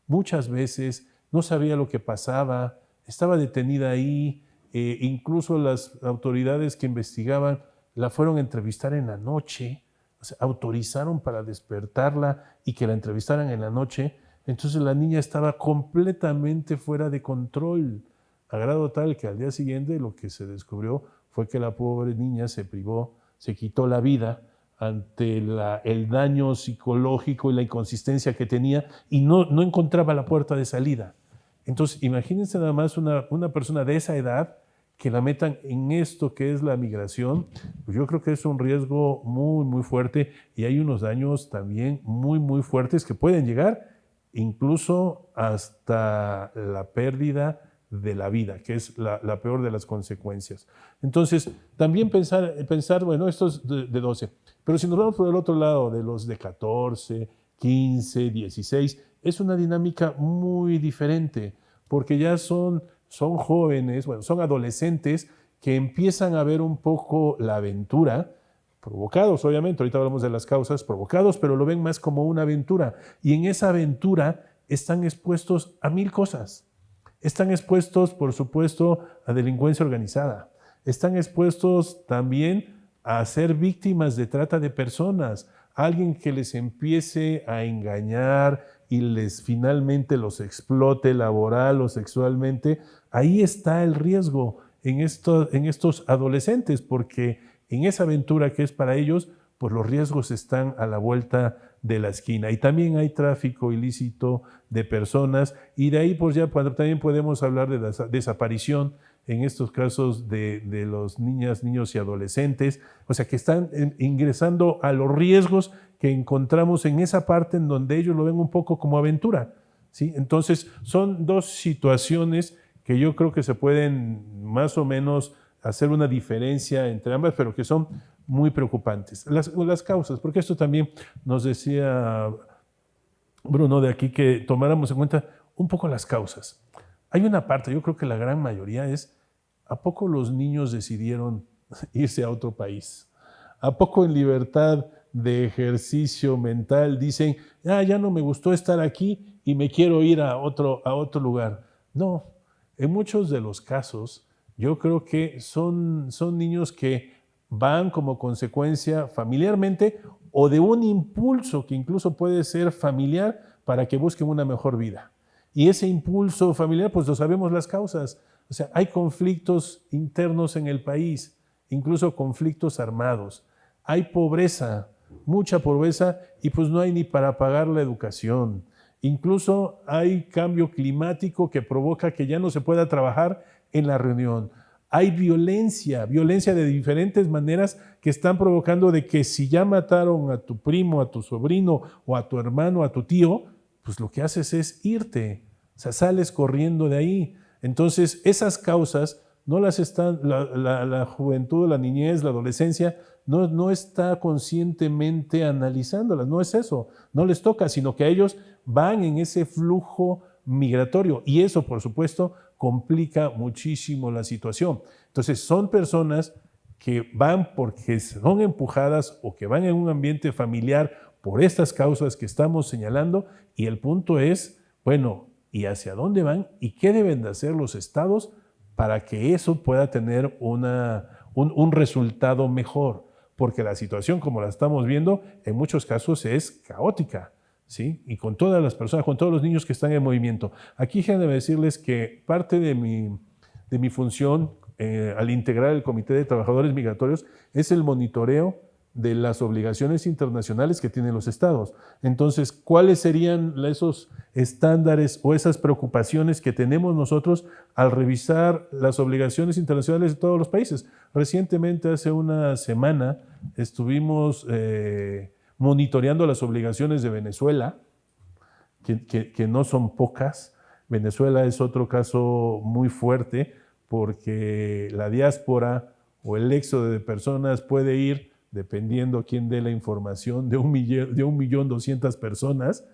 muchas veces, no sabía lo que pasaba, estaba detenida ahí, incluso las autoridades que investigaban la fueron a entrevistar en la noche, o sea, autorizaron para despertarla y que la entrevistaran en la noche. Entonces la niña estaba completamente fuera de control, a grado tal que al día siguiente lo que se descubrió fue que la pobre niña se privó, se quitó la vida ante el daño psicológico y la inconsistencia que tenía y no encontraba la puerta de salida. Entonces, imagínense nada más una persona de esa edad que la metan en esto que es la migración, pues yo creo que es un riesgo muy, muy fuerte y hay unos daños también muy, muy fuertes que pueden llegar incluso hasta la pérdida de la vida, que es la peor de las consecuencias. Entonces, también pensar bueno, esto es de 12, pero si nos vamos por el otro lado, de los de 14, 15, 16, es una dinámica muy diferente, porque ya son jóvenes, bueno, son adolescentes que empiezan a ver un poco la aventura, provocados obviamente, ahorita hablamos de las causas, provocados, pero lo ven más como una aventura. Y en esa aventura están expuestos a 1000 cosas. Están expuestos, por supuesto, a delincuencia organizada. Están expuestos también a ser víctimas de trata de personas. Alguien que les empiece a engañar y finalmente los explote laboral o sexualmente. Ahí está el riesgo en estos adolescentes, porque en esa aventura que es para ellos, pues los riesgos están a la vuelta de la esquina. Y también hay tráfico ilícito de personas y de ahí pues ya también podemos hablar de la desaparición en estos casos de los niños y adolescentes, o sea que están ingresando a los riesgos que encontramos en esa parte en donde ellos lo ven un poco como aventura, ¿sí? Entonces son dos situaciones que yo creo que se pueden más o menos hacer una diferencia entre ambas, pero que son muy preocupantes. Las causas, porque esto también nos decía Bruno de aquí, que tomáramos en cuenta un poco las causas. Hay una parte, yo creo que la gran mayoría es, ¿a poco los niños decidieron irse a otro país? ¿A poco en libertad de ejercicio mental dicen, ya no me gustó estar aquí y me quiero ir a otro lugar? No, en muchos de los casos yo creo que son niños que van como consecuencia familiarmente o de un impulso que incluso puede ser familiar para que busquen una mejor vida. Y ese impulso familiar, pues lo sabemos las causas. O sea, hay conflictos internos en el país, incluso conflictos armados. Hay pobreza, mucha pobreza, y pues no hay ni para pagar la educación. Incluso hay cambio climático que provoca que ya no se pueda trabajar en la reunión. Hay violencia de diferentes maneras que están provocando de que si ya mataron a tu primo, a tu sobrino, o a tu hermano, a tu tío, pues lo que haces es irte, o sea, sales corriendo de ahí. Entonces, esas causas no las están, la juventud, la niñez, la adolescencia, no está conscientemente analizándolas, no es eso, no les toca, sino que ellos van en ese flujo migratorio y eso, por supuesto, complica muchísimo la situación. Entonces, son personas que van porque son empujadas o que van en un ambiente familiar por estas causas que estamos señalando y el punto es, bueno, ¿y hacia dónde van? ¿Y qué deben de hacer los estados para que eso pueda tener un resultado mejor? Porque la situación, como la estamos viendo, en muchos casos es caótica, ¿sí? Y con todas las personas, con todos los niños que están en movimiento. Aquí déjenme decirles que parte de mi función al integrar el Comité de Trabajadores Migratorios es el monitoreo de las obligaciones internacionales que tienen los estados. Entonces, ¿cuáles serían esos estándares o esas preocupaciones que tenemos nosotros al revisar las obligaciones internacionales de todos los países? Recientemente, hace una semana, estuvimos monitoreando las obligaciones de Venezuela, que no son pocas. Venezuela es otro caso muy fuerte porque la diáspora o el éxodo de personas puede ir, dependiendo quién dé la información, de 1.200.000 personas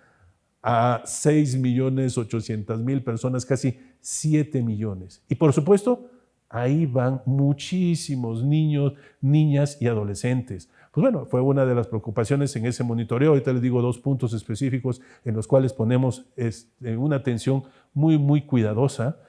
a 6.800.000 personas, casi 7 millones. Y por supuesto, ahí van muchísimos niños, niñas y adolescentes. Pues bueno, fue una de las preocupaciones en ese monitoreo. Ahorita les digo 2 puntos específicos en los cuales ponemos una atención muy, muy cuidadosa.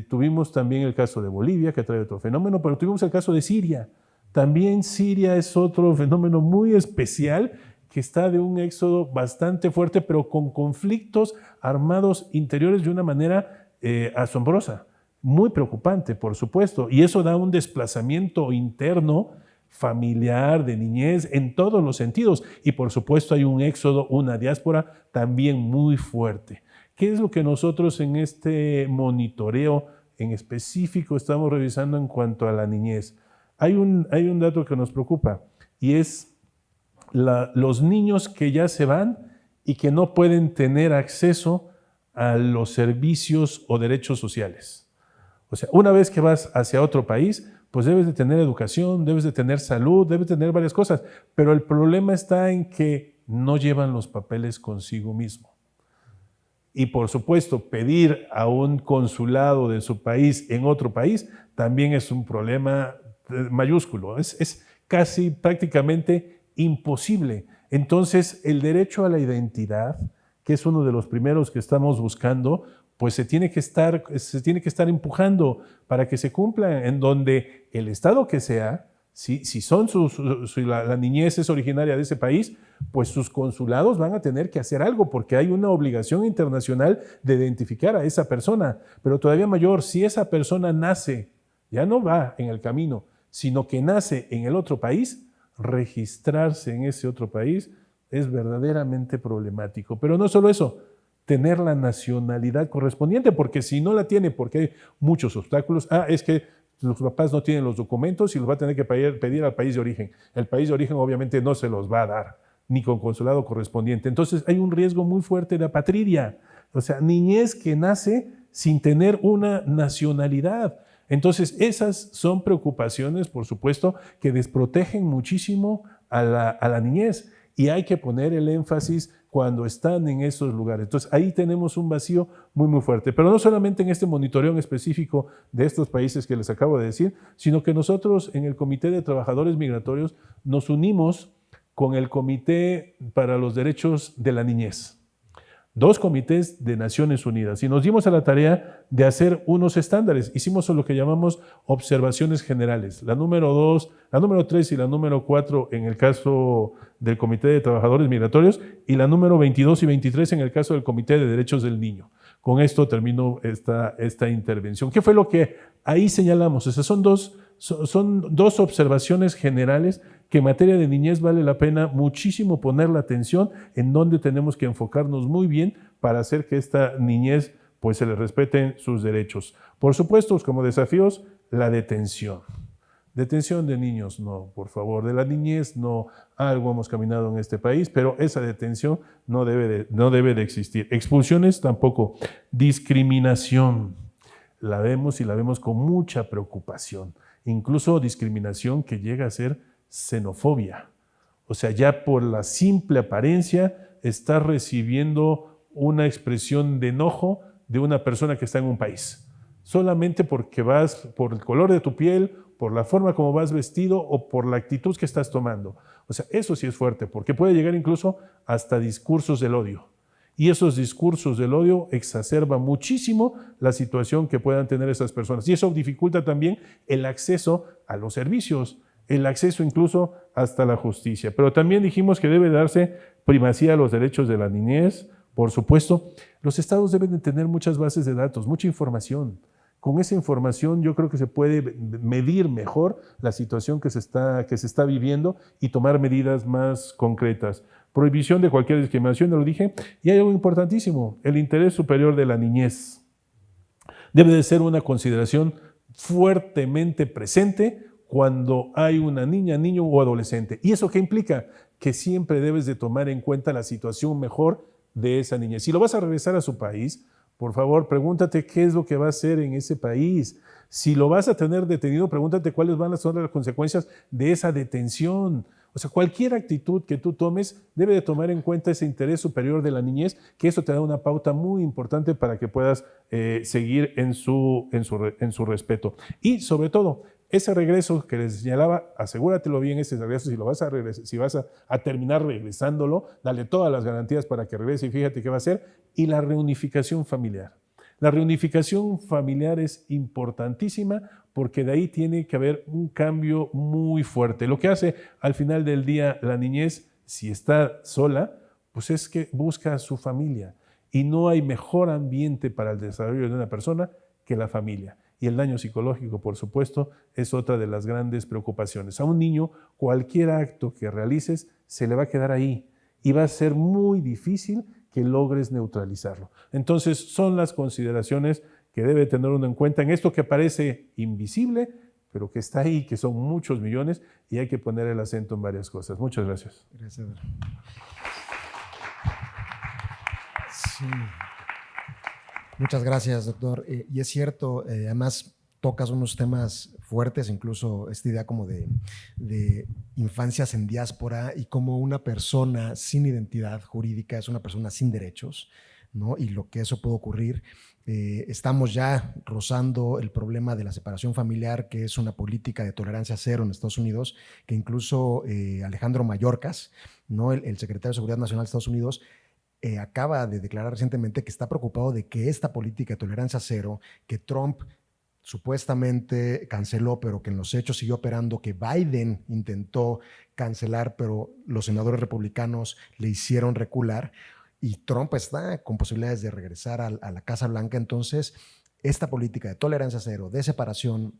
Tuvimos también el caso de Bolivia, que trae otro fenómeno, pero tuvimos el caso de Siria. También Siria es otro fenómeno muy especial que está de un éxodo bastante fuerte, pero con conflictos armados interiores de una manera asombrosa, muy preocupante, por supuesto. Y eso da un desplazamiento interno, familiar, de niñez, en todos los sentidos. Y por supuesto hay un éxodo, una diáspora también muy fuerte. ¿Qué es lo que nosotros en este monitoreo en específico estamos revisando en cuanto a la niñez? Hay un dato que nos preocupa y es los niños que ya se van y que no pueden tener acceso a los servicios o derechos sociales. O sea, una vez que vas hacia otro país, pues debes de tener educación, debes de tener salud, debes de tener varias cosas, pero el problema está en que no llevan los papeles consigo mismo. Y por supuesto, pedir a un consulado de su país en otro país también es un problema mayúsculo, es casi prácticamente imposible. Entonces, el derecho a la identidad, que es uno de los primeros que estamos buscando, pues se tiene que estar empujando para que se cumpla, en donde el estado que sea, si la niñez es originaria de ese país, pues sus consulados van a tener que hacer algo porque hay una obligación internacional de identificar a esa persona. Pero todavía mayor, si esa persona nace, ya no va en el camino, sino que nace en el otro país, registrarse en ese otro país es verdaderamente problemático. Pero no solo eso, tener la nacionalidad correspondiente, porque si no la tiene, porque hay muchos obstáculos, es que los papás no tienen los documentos y los va a tener que pedir al país de origen. El país de origen obviamente no se los va a dar, ni con consulado correspondiente. Entonces hay un riesgo muy fuerte de apatridia, o sea, niñez que nace sin tener una nacionalidad. Entonces esas son preocupaciones, por supuesto, que desprotegen muchísimo a la niñez. y hay que poner el énfasis cuando están en esos lugares. Entonces, ahí tenemos un vacío muy, muy fuerte. Pero no solamente en este monitoreo en específico de estos países que les acabo de decir, sino que nosotros en el Comité de Trabajadores Migratorios nos unimos con el Comité para los Derechos de la Niñez. 2 comités de Naciones Unidas, y nos dimos a la tarea de hacer unos estándares. Hicimos lo que llamamos observaciones generales. La número 2, la número 3 y la número 4 en el caso del Comité de Trabajadores Migratorios, y la número 22 y 23 en el caso del Comité de Derechos del Niño. Con esto termino esta intervención. ¿Qué fue lo que ahí señalamos? O sea, son dos observaciones generales que en materia de niñez vale la pena muchísimo poner la atención en donde tenemos que enfocarnos muy bien para hacer que esta niñez pues se le respeten sus derechos. Por supuesto, como desafíos, la detención. Detención de niños, no, por favor. De la niñez, no. Algo hemos caminado en este país, pero esa detención no debe de existir. Expulsiones tampoco. Discriminación. La vemos y la vemos con mucha preocupación. Incluso discriminación que llega a ser xenofobia. O sea, ya por la simple apariencia estás recibiendo una expresión de enojo de una persona que está en un país. Solamente porque vas por el color de tu piel, por la forma como vas vestido o por la actitud que estás tomando. O sea, eso sí es fuerte, porque puede llegar incluso hasta discursos del odio. Y esos discursos del odio exacerban muchísimo la situación que puedan tener esas personas. Y eso dificulta también el acceso a los servicios, el acceso incluso hasta la justicia. Pero también dijimos que debe darse primacía a los derechos de la niñez. Por supuesto, los estados deben de tener muchas bases de datos, mucha información. Con esa información yo creo que se puede medir mejor la situación que se está viviendo y tomar medidas más concretas. Prohibición de cualquier discriminación, ya lo dije. Y hay algo importantísimo, el interés superior de la niñez. Debe de ser una consideración fuertemente presente cuando hay una niña, niño o adolescente. ¿Y eso qué implica? Que siempre debes de tomar en cuenta la situación mejor de esa niña. Si lo vas a regresar a su país, por favor, pregúntate qué es lo que va a hacer en ese país. Si lo vas a tener detenido, pregúntate cuáles van a ser las consecuencias de esa detención. O sea, cualquier actitud que tú tomes debe de tomar en cuenta ese interés superior de la niñez, que eso te da una pauta muy importante para que puedas seguir en su respeto. Y sobre todo, ese regreso que les señalaba, asegúratelo bien ese regreso, si vas a terminar regresándolo, dale todas las garantías para que regrese y fíjate qué va a hacer. Y la reunificación familiar. La reunificación familiar es importantísima porque de ahí tiene que haber un cambio muy fuerte. Lo que hace al final del día la niñez, si está sola, pues es que busca a su familia. Y no hay mejor ambiente para el desarrollo de una persona que la familia. Y el daño psicológico, por supuesto, es otra de las grandes preocupaciones. A un niño, cualquier acto que realices se le va a quedar ahí y va a ser muy difícil que logres neutralizarlo. Entonces, son las consideraciones que debe tener uno en cuenta en esto que parece invisible, pero que está ahí, que son muchos millones, y hay que poner el acento en varias cosas. Muchas gracias. Gracias. Sí. Muchas gracias, doctor. Y es cierto, además tocas unos temas fuertes, incluso esta idea como de infancias en diáspora y como una persona sin identidad jurídica es una persona sin derechos, ¿no? Y lo que eso puede ocurrir. Estamos ya rozando el problema de la separación familiar, que es una política de tolerancia cero en Estados Unidos, que incluso Alejandro Mayorkas, ¿no? el secretario de Seguridad Nacional de Estados Unidos, acaba de declarar recientemente que está preocupado de que esta política de tolerancia cero, que Trump supuestamente canceló, pero que en los hechos siguió operando, que Biden intentó cancelar, pero los senadores republicanos le hicieron recular, y Trump está con posibilidades de regresar a la Casa Blanca. Entonces, esta política de tolerancia cero, de separación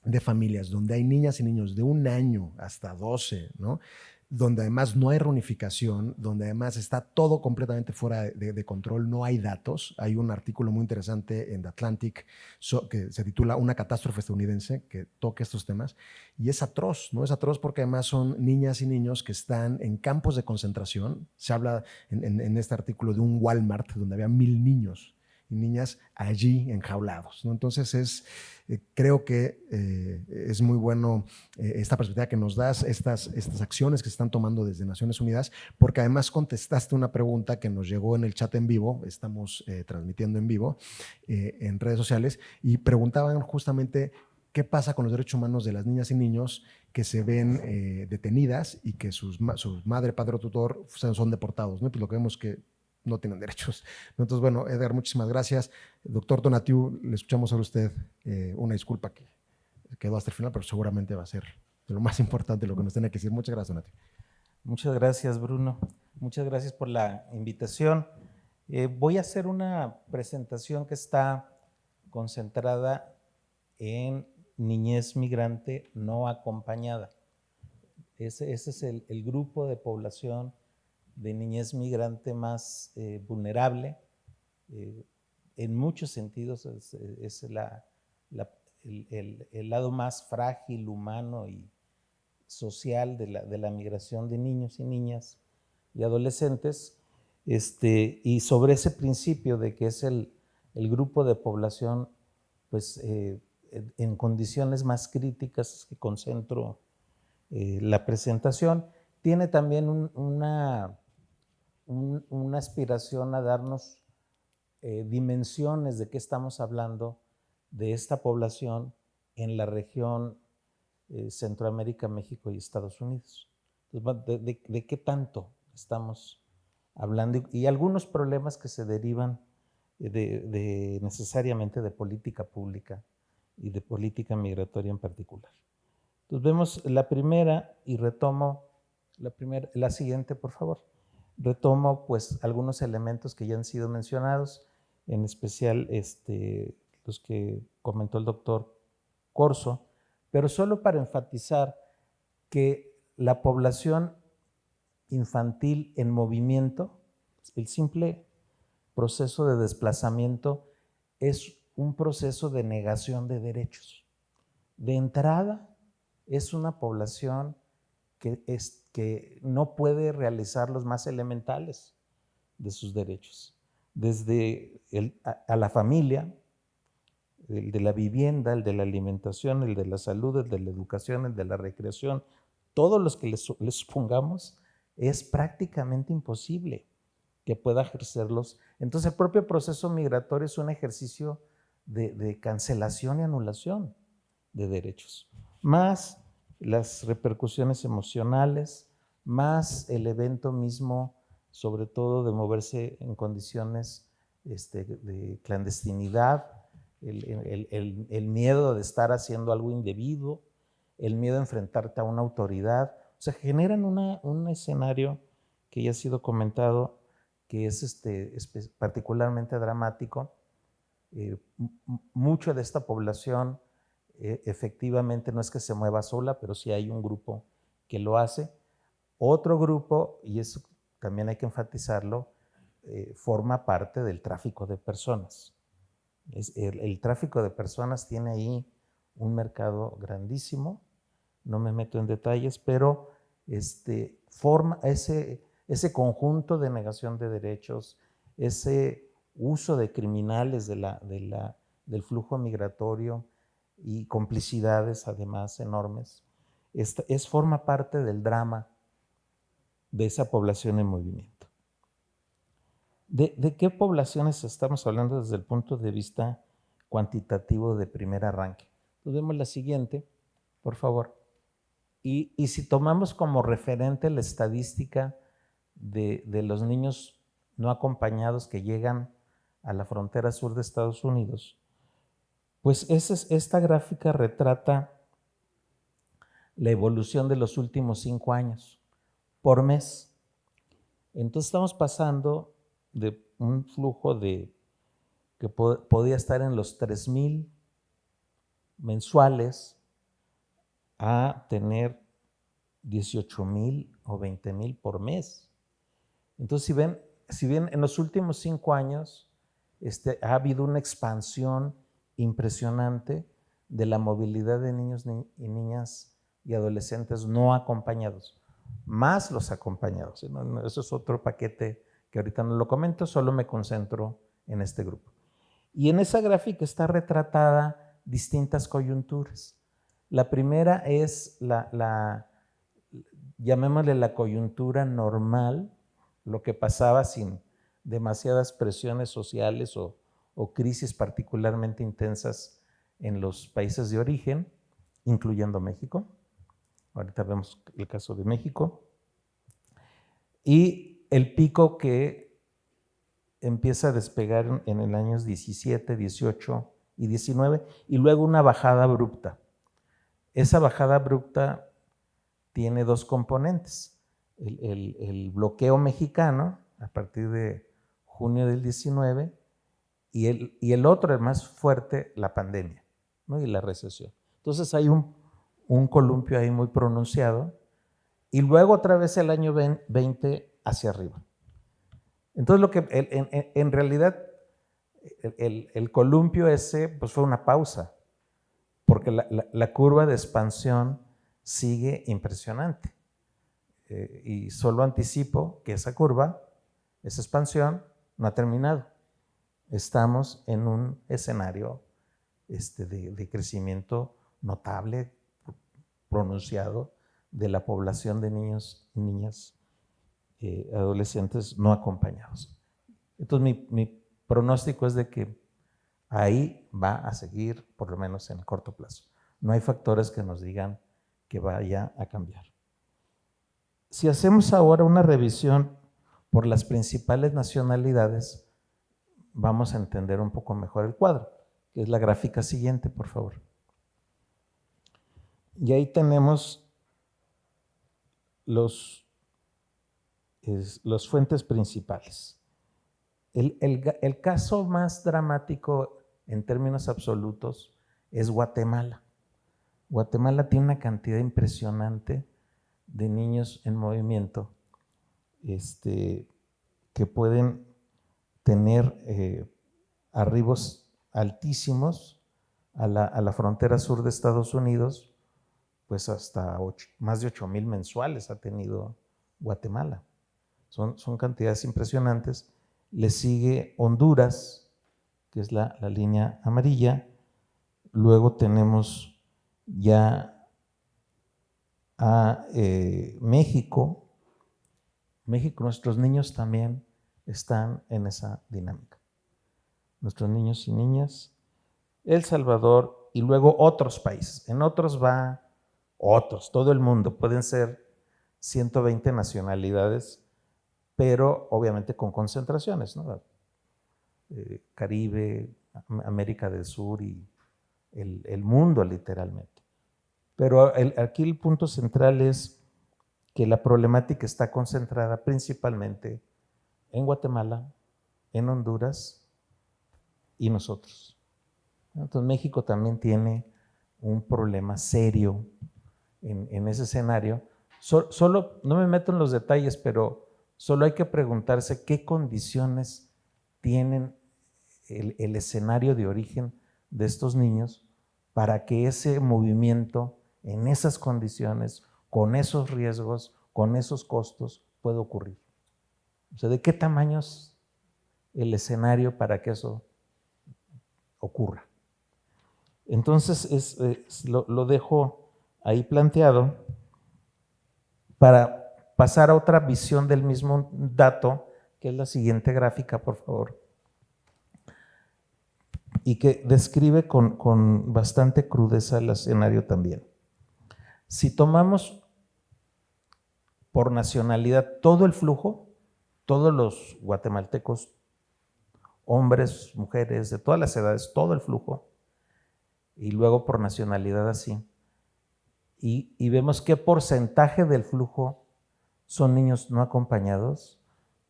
de familias, donde hay niñas y niños de 1 año hasta 12, ¿no? Donde además no hay reunificación, donde además está todo completamente fuera de control, no hay datos. Hay un artículo muy interesante en The Atlantic que se titula Una catástrofe estadounidense, que toca estos temas, y es atroz, ¿no? Es atroz porque además son niñas y niños que están en campos de concentración. Se habla en este artículo de un Walmart donde había 1000 niños y niñas allí enjaulados, ¿no? Entonces creo que es muy bueno esta perspectiva que nos das, estas acciones que se están tomando desde Naciones Unidas, porque además contestaste una pregunta que nos llegó en el chat en vivo, estamos transmitiendo en vivo en redes sociales, y preguntaban justamente qué pasa con los derechos humanos de las niñas y niños que se ven detenidas y que su madre, padre o tutor son deportados, ¿no? Pues lo que vemos que no tienen derechos. Entonces, bueno, Edgar, muchísimas gracias. Doctor Tonatiuh, le escuchamos a usted. Una disculpa que quedó hasta el final, pero seguramente va a ser lo más importante lo que nos tiene que decir. Muchas gracias, Tonatiuh. Muchas gracias, Bruno. Muchas gracias por la invitación. Voy a hacer una presentación que está concentrada en niñez migrante no acompañada. Ese es el grupo de población de niñez migrante más vulnerable. En muchos sentidos es el lado más frágil, humano y social de la migración de niños y niñas y adolescentes. Y sobre ese principio de que es el grupo de población pues, en condiciones más críticas que concentro la presentación, tiene también una aspiración a darnos dimensiones de qué estamos hablando de esta población en la región Centroamérica, México y Estados Unidos. Entonces, ¿de qué tanto estamos hablando? Y algunos problemas que se derivan necesariamente de política pública y de política migratoria en particular. Entonces vemos la primera y retomo la siguiente, por favor. Retomo pues algunos elementos que ya han sido mencionados, en especial los que comentó el doctor Corzo, pero solo para enfatizar que la población infantil en movimiento, el simple proceso de desplazamiento es un proceso de negación de derechos. De entrada, es una población que no puede realizar los más elementales de sus derechos. Desde a la familia, el de la vivienda, el de la alimentación, el de la salud, el de la educación, el de la recreación, todos los que les supongamos, es prácticamente imposible que pueda ejercerlos. Entonces el propio proceso migratorio es un ejercicio de cancelación y anulación de derechos, más las repercusiones emocionales, más el evento mismo, sobre todo de moverse en condiciones de clandestinidad, el miedo de estar haciendo algo indebido, el miedo a enfrentarte a una autoridad. O sea, generan un escenario que ya ha sido comentado, que es particularmente dramático. Mucho de esta población efectivamente no es que se mueva sola, pero sí hay un grupo que lo hace. Otro grupo, y eso también hay que enfatizarlo, forma parte del tráfico de personas. El tráfico de personas tiene ahí un mercado grandísimo, no me meto en detalles, pero forma ese conjunto de negación de derechos, ese uso de criminales del flujo migratorio y complicidades además enormes, forma parte del drama de esa población en movimiento. ¿De qué poblaciones estamos hablando desde el punto de vista cuantitativo de primer arranque? Entonces vemos la siguiente, por favor. Y si tomamos como referente la estadística de los niños no acompañados que llegan a la frontera sur de Estados Unidos, pues esta gráfica retrata la evolución de los últimos 5 años por mes. Entonces estamos pasando de un flujo que podía estar en los 3,000 mensuales a tener 18,000 o 20,000 por mes. Entonces, si bien en los últimos 5 años ha habido una expansión impresionante de la movilidad de niños y niñas y adolescentes no acompañados, más los acompañados. Eso es otro paquete que ahorita no lo comento, solo me concentro en este grupo. Y en esa gráfica está retratada distintas coyunturas. La primera es llamémosle la coyuntura normal, lo que pasaba sin demasiadas presiones sociales o crisis particularmente intensas en los países de origen, incluyendo México. Ahorita vemos el caso de México. Y el pico que empieza a despegar en el años 17, 18 y 19, y luego una bajada abrupta. Esa bajada abrupta tiene dos componentes. El bloqueo mexicano a partir de junio del 19 y el otro, el más fuerte, la pandemia, ¿no? Y la recesión. Entonces hay un columpio ahí muy pronunciado y luego otra vez el año 20 hacia arriba. Entonces lo que en realidad el columpio ese pues fue una pausa porque la curva de expansión sigue impresionante. Y solo anticipo que esa curva, esa expansión, no ha terminado. Estamos en un escenario de crecimiento notable, pronunciado, de la población de niños y niñas, adolescentes no acompañados. Entonces mi pronóstico es de que ahí va a seguir, por lo menos en el corto plazo. No hay factores que nos digan que vaya a cambiar. Si hacemos ahora una revisión por las principales nacionalidades, vamos a entender un poco mejor el cuadro, que es la gráfica siguiente, por favor. Y ahí tenemos los fuentes principales. El caso más dramático en términos absolutos es Guatemala. Guatemala tiene una cantidad impresionante de niños en movimiento que pueden tener arribos altísimos a la frontera sur de Estados Unidos, pues hasta más de 8,000 mensuales ha tenido Guatemala. Son cantidades impresionantes. Le sigue Honduras, que es la línea amarilla. Luego tenemos ya a México. México, nuestros niños también están en esa dinámica. Nuestros niños y niñas. El Salvador y luego otros países. En otros va otros, todo el mundo. Pueden ser 120 nacionalidades, pero obviamente con concentraciones, ¿no? Caribe, América del Sur y el mundo literalmente. Pero aquí el punto central es que la problemática está concentrada principalmente en Guatemala, en Honduras y nosotros. Entonces México también tiene un problema serio en ese escenario. Solo, no me meto en los detalles, pero solo hay que preguntarse qué condiciones tienen el escenario de origen de estos niños para que ese movimiento en esas condiciones, con esos riesgos, con esos costos, pueda ocurrir. O sea, ¿de qué tamaño es el escenario para que eso ocurra? Entonces, lo dejo ahí planteado para pasar a otra visión del mismo dato, que es la siguiente gráfica, por favor, y que describe con bastante crudeza el escenario también. Si tomamos por nacionalidad todo el flujo, todos los guatemaltecos, hombres, mujeres, de todas las edades, todo el flujo, y luego por nacionalidad así, y vemos qué porcentaje del flujo son niños no acompañados,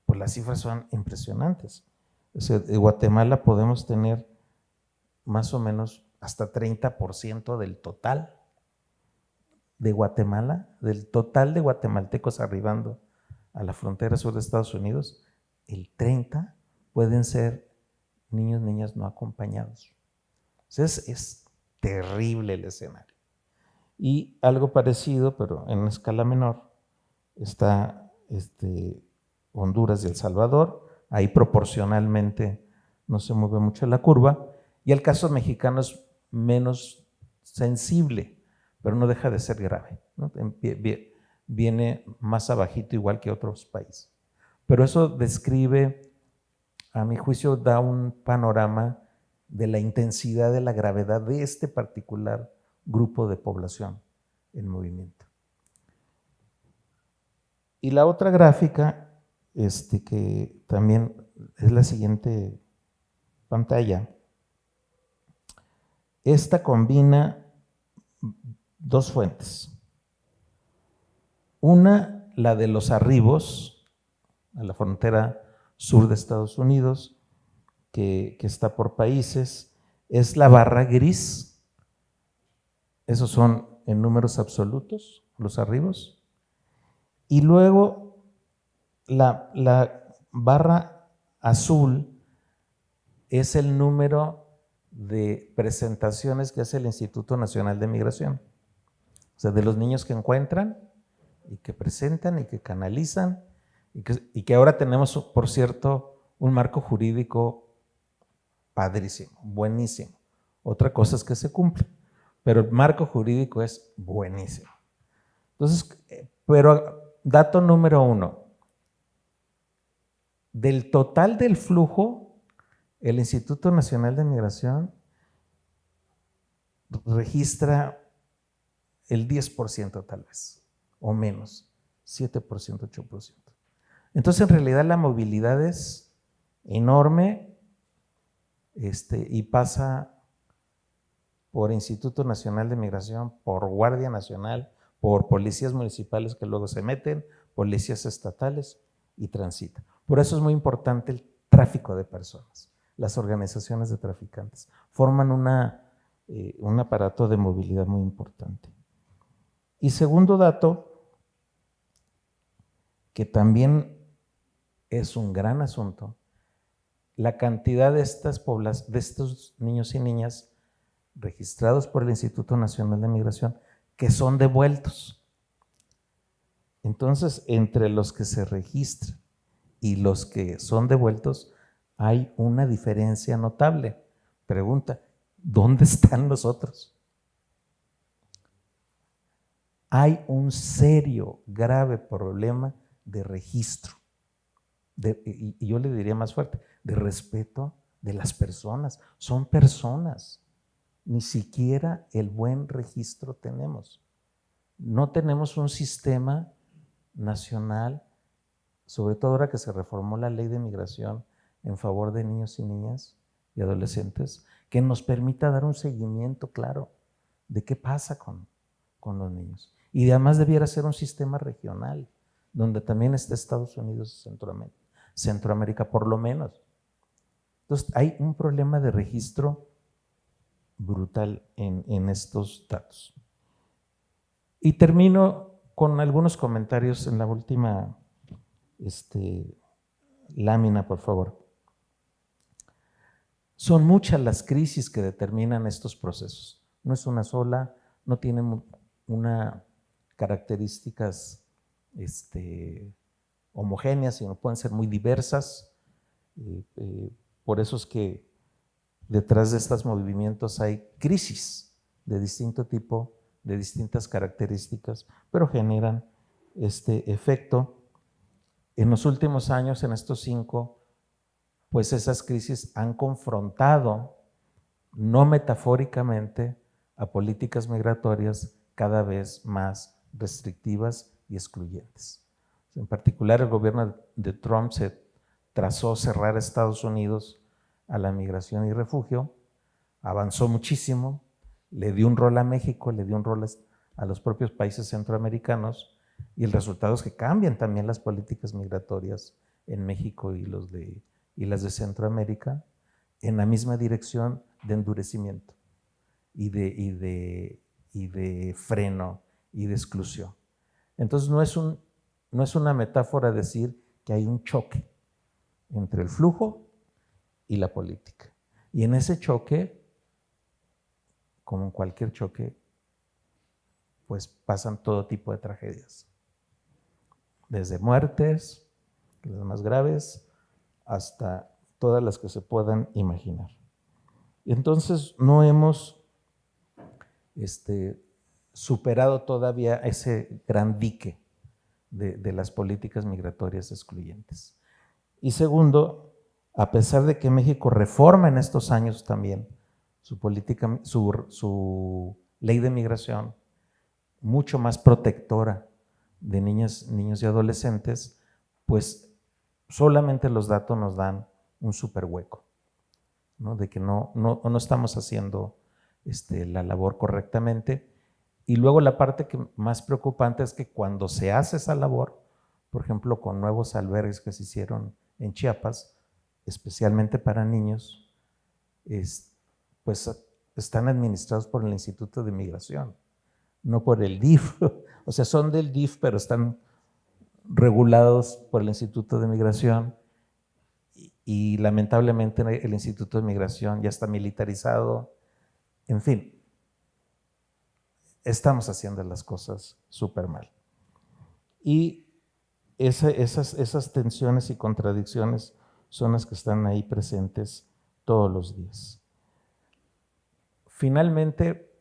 pues las cifras son impresionantes. O sea, de Guatemala podemos tener más o menos hasta 30% del total de Guatemala, del total de guatemaltecos arribando a la frontera sur de Estados Unidos, el 30% pueden ser niños, niñas no acompañados. Entonces es terrible el escenario. Y algo parecido, pero en escala menor, está Honduras y El Salvador. Ahí proporcionalmente no se mueve mucho la curva, y el caso mexicano es menos sensible, pero no deja de ser grave, ¿no? Viene más abajito igual que otros países. Pero eso describe, a mi juicio, da un panorama de la intensidad de la gravedad de este particular grupo de población en movimiento. Y la otra gráfica, que también es la siguiente pantalla, esta combina dos fuentes. Una, la de los arribos, a la frontera sur de Estados Unidos, que está por países, es la barra gris. Esos son en números absolutos, los arribos. Y luego la barra azul es el número de presentaciones que hace el Instituto Nacional de Migración. O sea, de los niños que encuentran y que presentan y que canalizan y que ahora tenemos, por cierto, un marco jurídico padrísimo, buenísimo. Otra cosa es que se cumple, pero el marco jurídico es buenísimo. Entonces, pero dato número 1, del total del flujo, el Instituto Nacional de Migración registra el 10% tal vez, o menos, 7%, 8%. Entonces, en realidad la movilidad es enorme y pasa por Instituto Nacional de Migración, por Guardia Nacional, por policías municipales que luego se meten, policías estatales y transita. Por eso es muy importante el tráfico de personas. Las organizaciones de traficantes forman un aparato de movilidad muy importante. Y segundo dato, que también es un gran asunto, la cantidad de estos niños y niñas registrados por el Instituto Nacional de Migración que son devueltos. Entonces, entre los que se registran y los que son devueltos, hay una diferencia notable. Pregunta, ¿dónde están los otros? Hay un serio, grave problema de registro. Y yo le diría más fuerte, de respeto de las personas. Son personas. Ni siquiera el buen registro tenemos. No tenemos un sistema nacional, sobre todo ahora que se reformó la ley de migración en favor de niños y niñas y adolescentes, que nos permita dar un seguimiento claro de qué pasa con los niños. Y además debiera ser un sistema regional, donde también esté Estados Unidos y Centroamérica por lo menos. Entonces hay un problema de registro brutal en estos datos. Y termino con algunos comentarios en la última lámina, por favor. Son muchas las crisis que determinan estos procesos. No es una sola, no tienen una características homogéneas, sino pueden ser muy diversas. Por eso es que detrás de estos movimientos hay crisis de distinto tipo, de distintas características, pero generan este efecto. En los últimos años, en estos 5, pues esas crisis han confrontado, no metafóricamente, a políticas migratorias cada vez más restrictivas y excluyentes. En particular, el gobierno de Trump se trazó cerrar Estados Unidos a la migración y refugio, avanzó muchísimo, le dio un rol a México, le dio un rol a los propios países centroamericanos, y el resultado es que cambian también las políticas migratorias en México y las de Centroamérica en la misma dirección de endurecimiento y de freno y de exclusión. Entonces no es una metáfora decir que hay un choque entre el flujo y la política. Y en ese choque, como en cualquier choque, pues pasan todo tipo de tragedias. Desde muertes, las más graves, hasta todas las que se puedan imaginar. Entonces no hemos superado todavía ese gran dique de las políticas migratorias excluyentes. Y segundo, a pesar de que México reforma en estos años también su política, su ley de migración, mucho más protectora de niñas, niños y adolescentes, pues solamente los datos nos dan un súper hueco, ¿no? De que no estamos haciendo la labor correctamente. Y luego la parte que más preocupante es que cuando se hace esa labor, por ejemplo, con nuevos albergues que se hicieron en Chiapas, especialmente para niños, pues están administrados por el Instituto de Migración, no por el DIF. O sea, son del DIF, pero están regulados por el Instituto de Migración y lamentablemente el Instituto de Migración ya está militarizado. En fin, estamos haciendo las cosas súper mal. Y esas tensiones y contradicciones son las que están ahí presentes todos los días. Finalmente,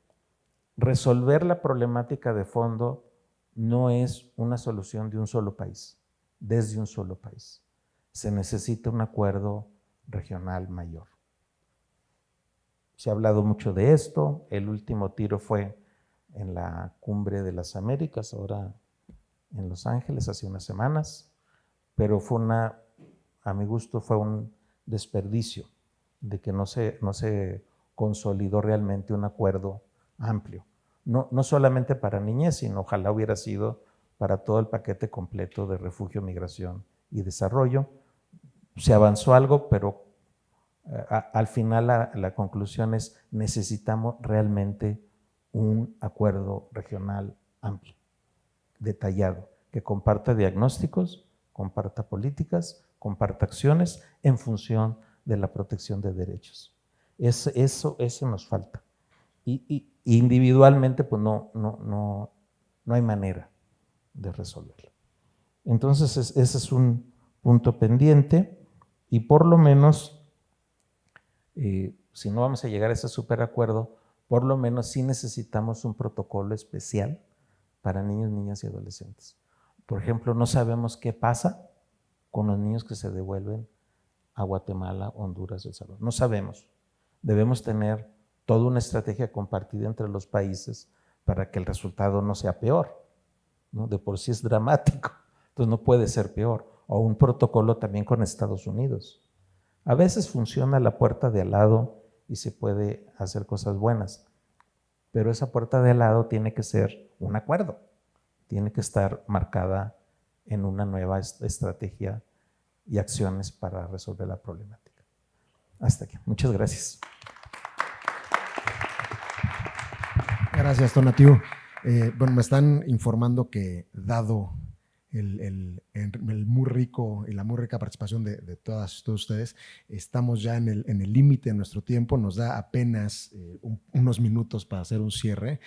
resolver la problemática de fondo no es una solución de un solo país, desde un solo país. Se necesita un acuerdo regional mayor. Se ha hablado mucho de esto, el último tiro fue en la Cumbre de las Américas, ahora en Los Ángeles, hace unas semanas, pero a mi gusto fue un desperdicio de que no se consolidó realmente un acuerdo amplio. No solamente para niñez, sino ojalá hubiera sido para todo el paquete completo de refugio, migración y desarrollo. Se avanzó algo, pero al final la conclusión es: necesitamos realmente un acuerdo regional amplio, detallado, que comparta diagnósticos, comparta políticas, comparta acciones en función de la protección de derechos. Eso nos falta. Y individualmente pues no hay manera de resolverlo. Entonces ese es un punto pendiente y por lo menos, si no vamos a llegar a ese superacuerdo, por lo menos sí necesitamos un protocolo especial para niños, niñas y adolescentes. Por ejemplo, no sabemos qué pasa con los niños que se devuelven a Guatemala, Honduras, El Salvador. No sabemos. Debemos tener toda una estrategia compartida entre los países para que el resultado no sea peor, ¿no? De por sí es dramático, entonces no puede ser peor. O un protocolo también con Estados Unidos. A veces funciona la puerta de al lado y se puede hacer cosas buenas, pero esa puerta de al lado tiene que ser un acuerdo, tiene que estar marcada en una nueva estrategia y acciones para resolver la problemática. Hasta aquí. Muchas gracias. Gracias, Tonatiuh. Bueno, me están informando que dado el muy rico y la muy rica participación de todos ustedes, estamos ya en el límite de nuestro tiempo, nos da apenas unos minutos para hacer un cierre.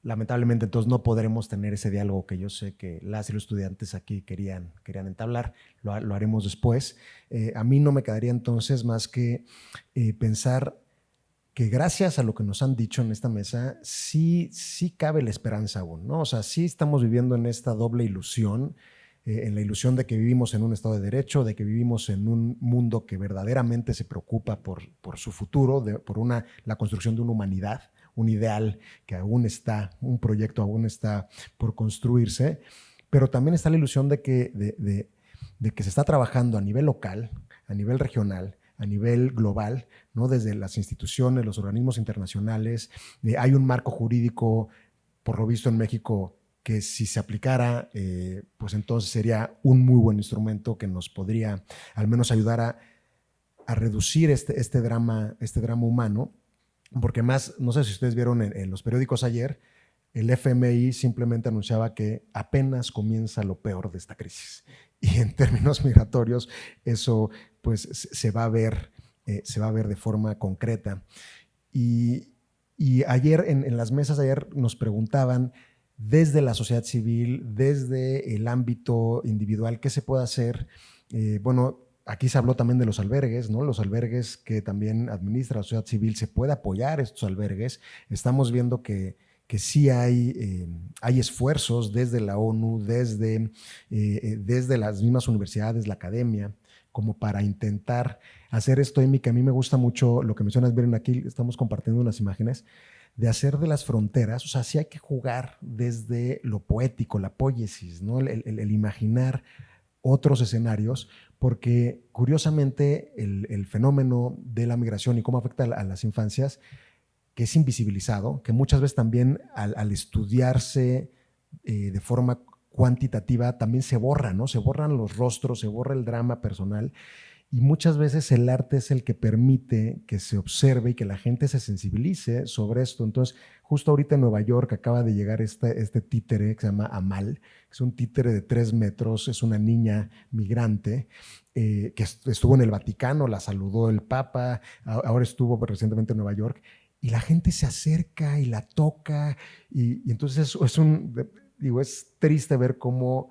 Lamentablemente entonces no podremos tener ese diálogo que yo sé que las y los estudiantes aquí querían entablar, lo haremos después. A mí no me quedaría entonces más que pensar que gracias a lo que nos han dicho en esta mesa, sí cabe la esperanza aún, ¿no? O sea, sí estamos viviendo en esta doble ilusión, en la ilusión de que vivimos en un Estado de Derecho, de que vivimos en un mundo que verdaderamente se preocupa por su futuro, por la construcción de una humanidad, un ideal que aún está, un proyecto aún está por construirse, pero también está la ilusión de que se está trabajando a nivel local, a nivel regional, a nivel global, ¿no? Desde las instituciones, los organismos internacionales. Hay un marco jurídico, por lo visto en México, que si se aplicara, pues entonces sería un muy buen instrumento que nos podría al menos ayudar a reducir este drama humano, porque más, no sé si ustedes vieron en los periódicos ayer, el FMI simplemente anunciaba que apenas comienza lo peor de esta crisis. Y en términos migratorios, eso pues se va a ver de forma concreta. Y ayer, en las mesas de ayer, nos preguntaban desde la sociedad civil, desde el ámbito individual, ¿qué se puede hacer? Bueno, aquí se habló también de los albergues, ¿no? Los albergues que también administra la sociedad civil, se puede apoyar estos albergues. Estamos viendo que sí hay esfuerzos desde la ONU, desde las mismas universidades, la academia, como para intentar hacer esto, Amy, que a mí me gusta mucho lo que mencionas, miren, aquí estamos compartiendo unas imágenes, de hacer de las fronteras, o sea, sí hay que jugar desde lo poético, la poiesis, ¿no? El imaginar otros escenarios, porque curiosamente el fenómeno de la migración y cómo afecta a las infancias, que es invisibilizado, que muchas veces también al estudiarse de forma cuantitativa también se borra, ¿no? Se borran los rostros, se borra el drama personal, y muchas veces el arte es el que permite que se observe y que la gente se sensibilice sobre esto. Entonces, justo ahorita en Nueva York acaba de llegar este títere que se llama Amal, que es un títere de 3 metros, es una niña migrante que estuvo en el Vaticano, la saludó el Papa, ahora estuvo recientemente en Nueva York, y la gente se acerca y la toca, y entonces es triste ver cómo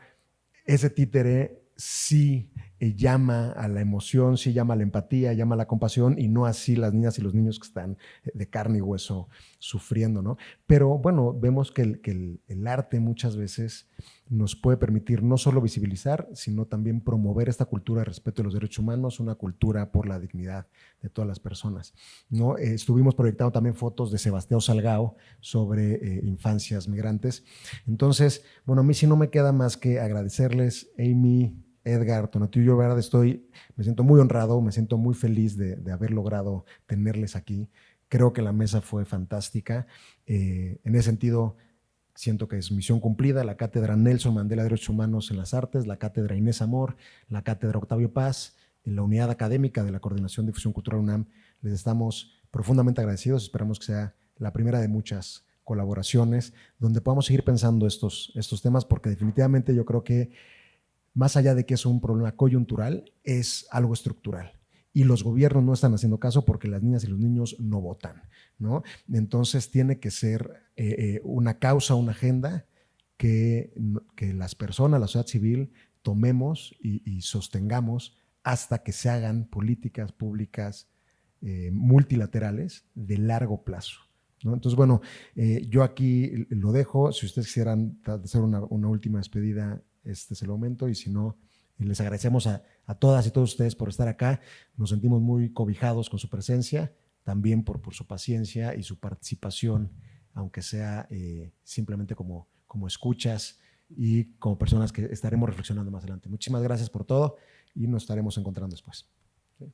ese títere sí llama a la emoción, sí llama a la empatía, llama a la compasión, y no así las niñas y los niños que están de carne y hueso sufriendo, ¿no? Pero bueno, vemos que el arte muchas veces nos puede permitir no solo visibilizar, sino también promover esta cultura de respeto de los derechos humanos, una cultura por la dignidad de todas las personas, ¿no? Estuvimos proyectando también fotos de Sebastián Salgado sobre infancias migrantes. Entonces, bueno, a mí sí no me queda más que agradecerles, Amy, Edgar, Tonatiuh, yo verdad me siento muy honrado, me siento muy feliz de haber logrado tenerles aquí. Creo que la mesa fue fantástica. En ese sentido, siento que es misión cumplida. La Cátedra Nelson Mandela de Derechos Humanos en las Artes, la Cátedra Inés Amor, la Cátedra Octavio Paz, en la Unidad Académica de la Coordinación de Difusión Cultural UNAM, les estamos profundamente agradecidos. Esperamos que sea la primera de muchas colaboraciones donde podamos seguir pensando estos temas, porque definitivamente yo creo que más allá de que es un problema coyuntural, es algo estructural. Y los gobiernos no están haciendo caso porque las niñas y los niños no votan, ¿no? Entonces tiene que ser una causa, una agenda que las personas, la sociedad civil, tomemos y sostengamos hasta que se hagan políticas públicas multilaterales de largo plazo, ¿no? Entonces, bueno, yo aquí lo dejo. Si ustedes quisieran hacer una última despedida, este es el momento, y si no, les agradecemos a todas y todos ustedes por estar acá. Nos sentimos muy cobijados con su presencia, también por su paciencia y su participación, aunque sea simplemente como escuchas y como personas que estaremos reflexionando más adelante. Muchísimas gracias por todo y nos estaremos encontrando después. ¿Sí?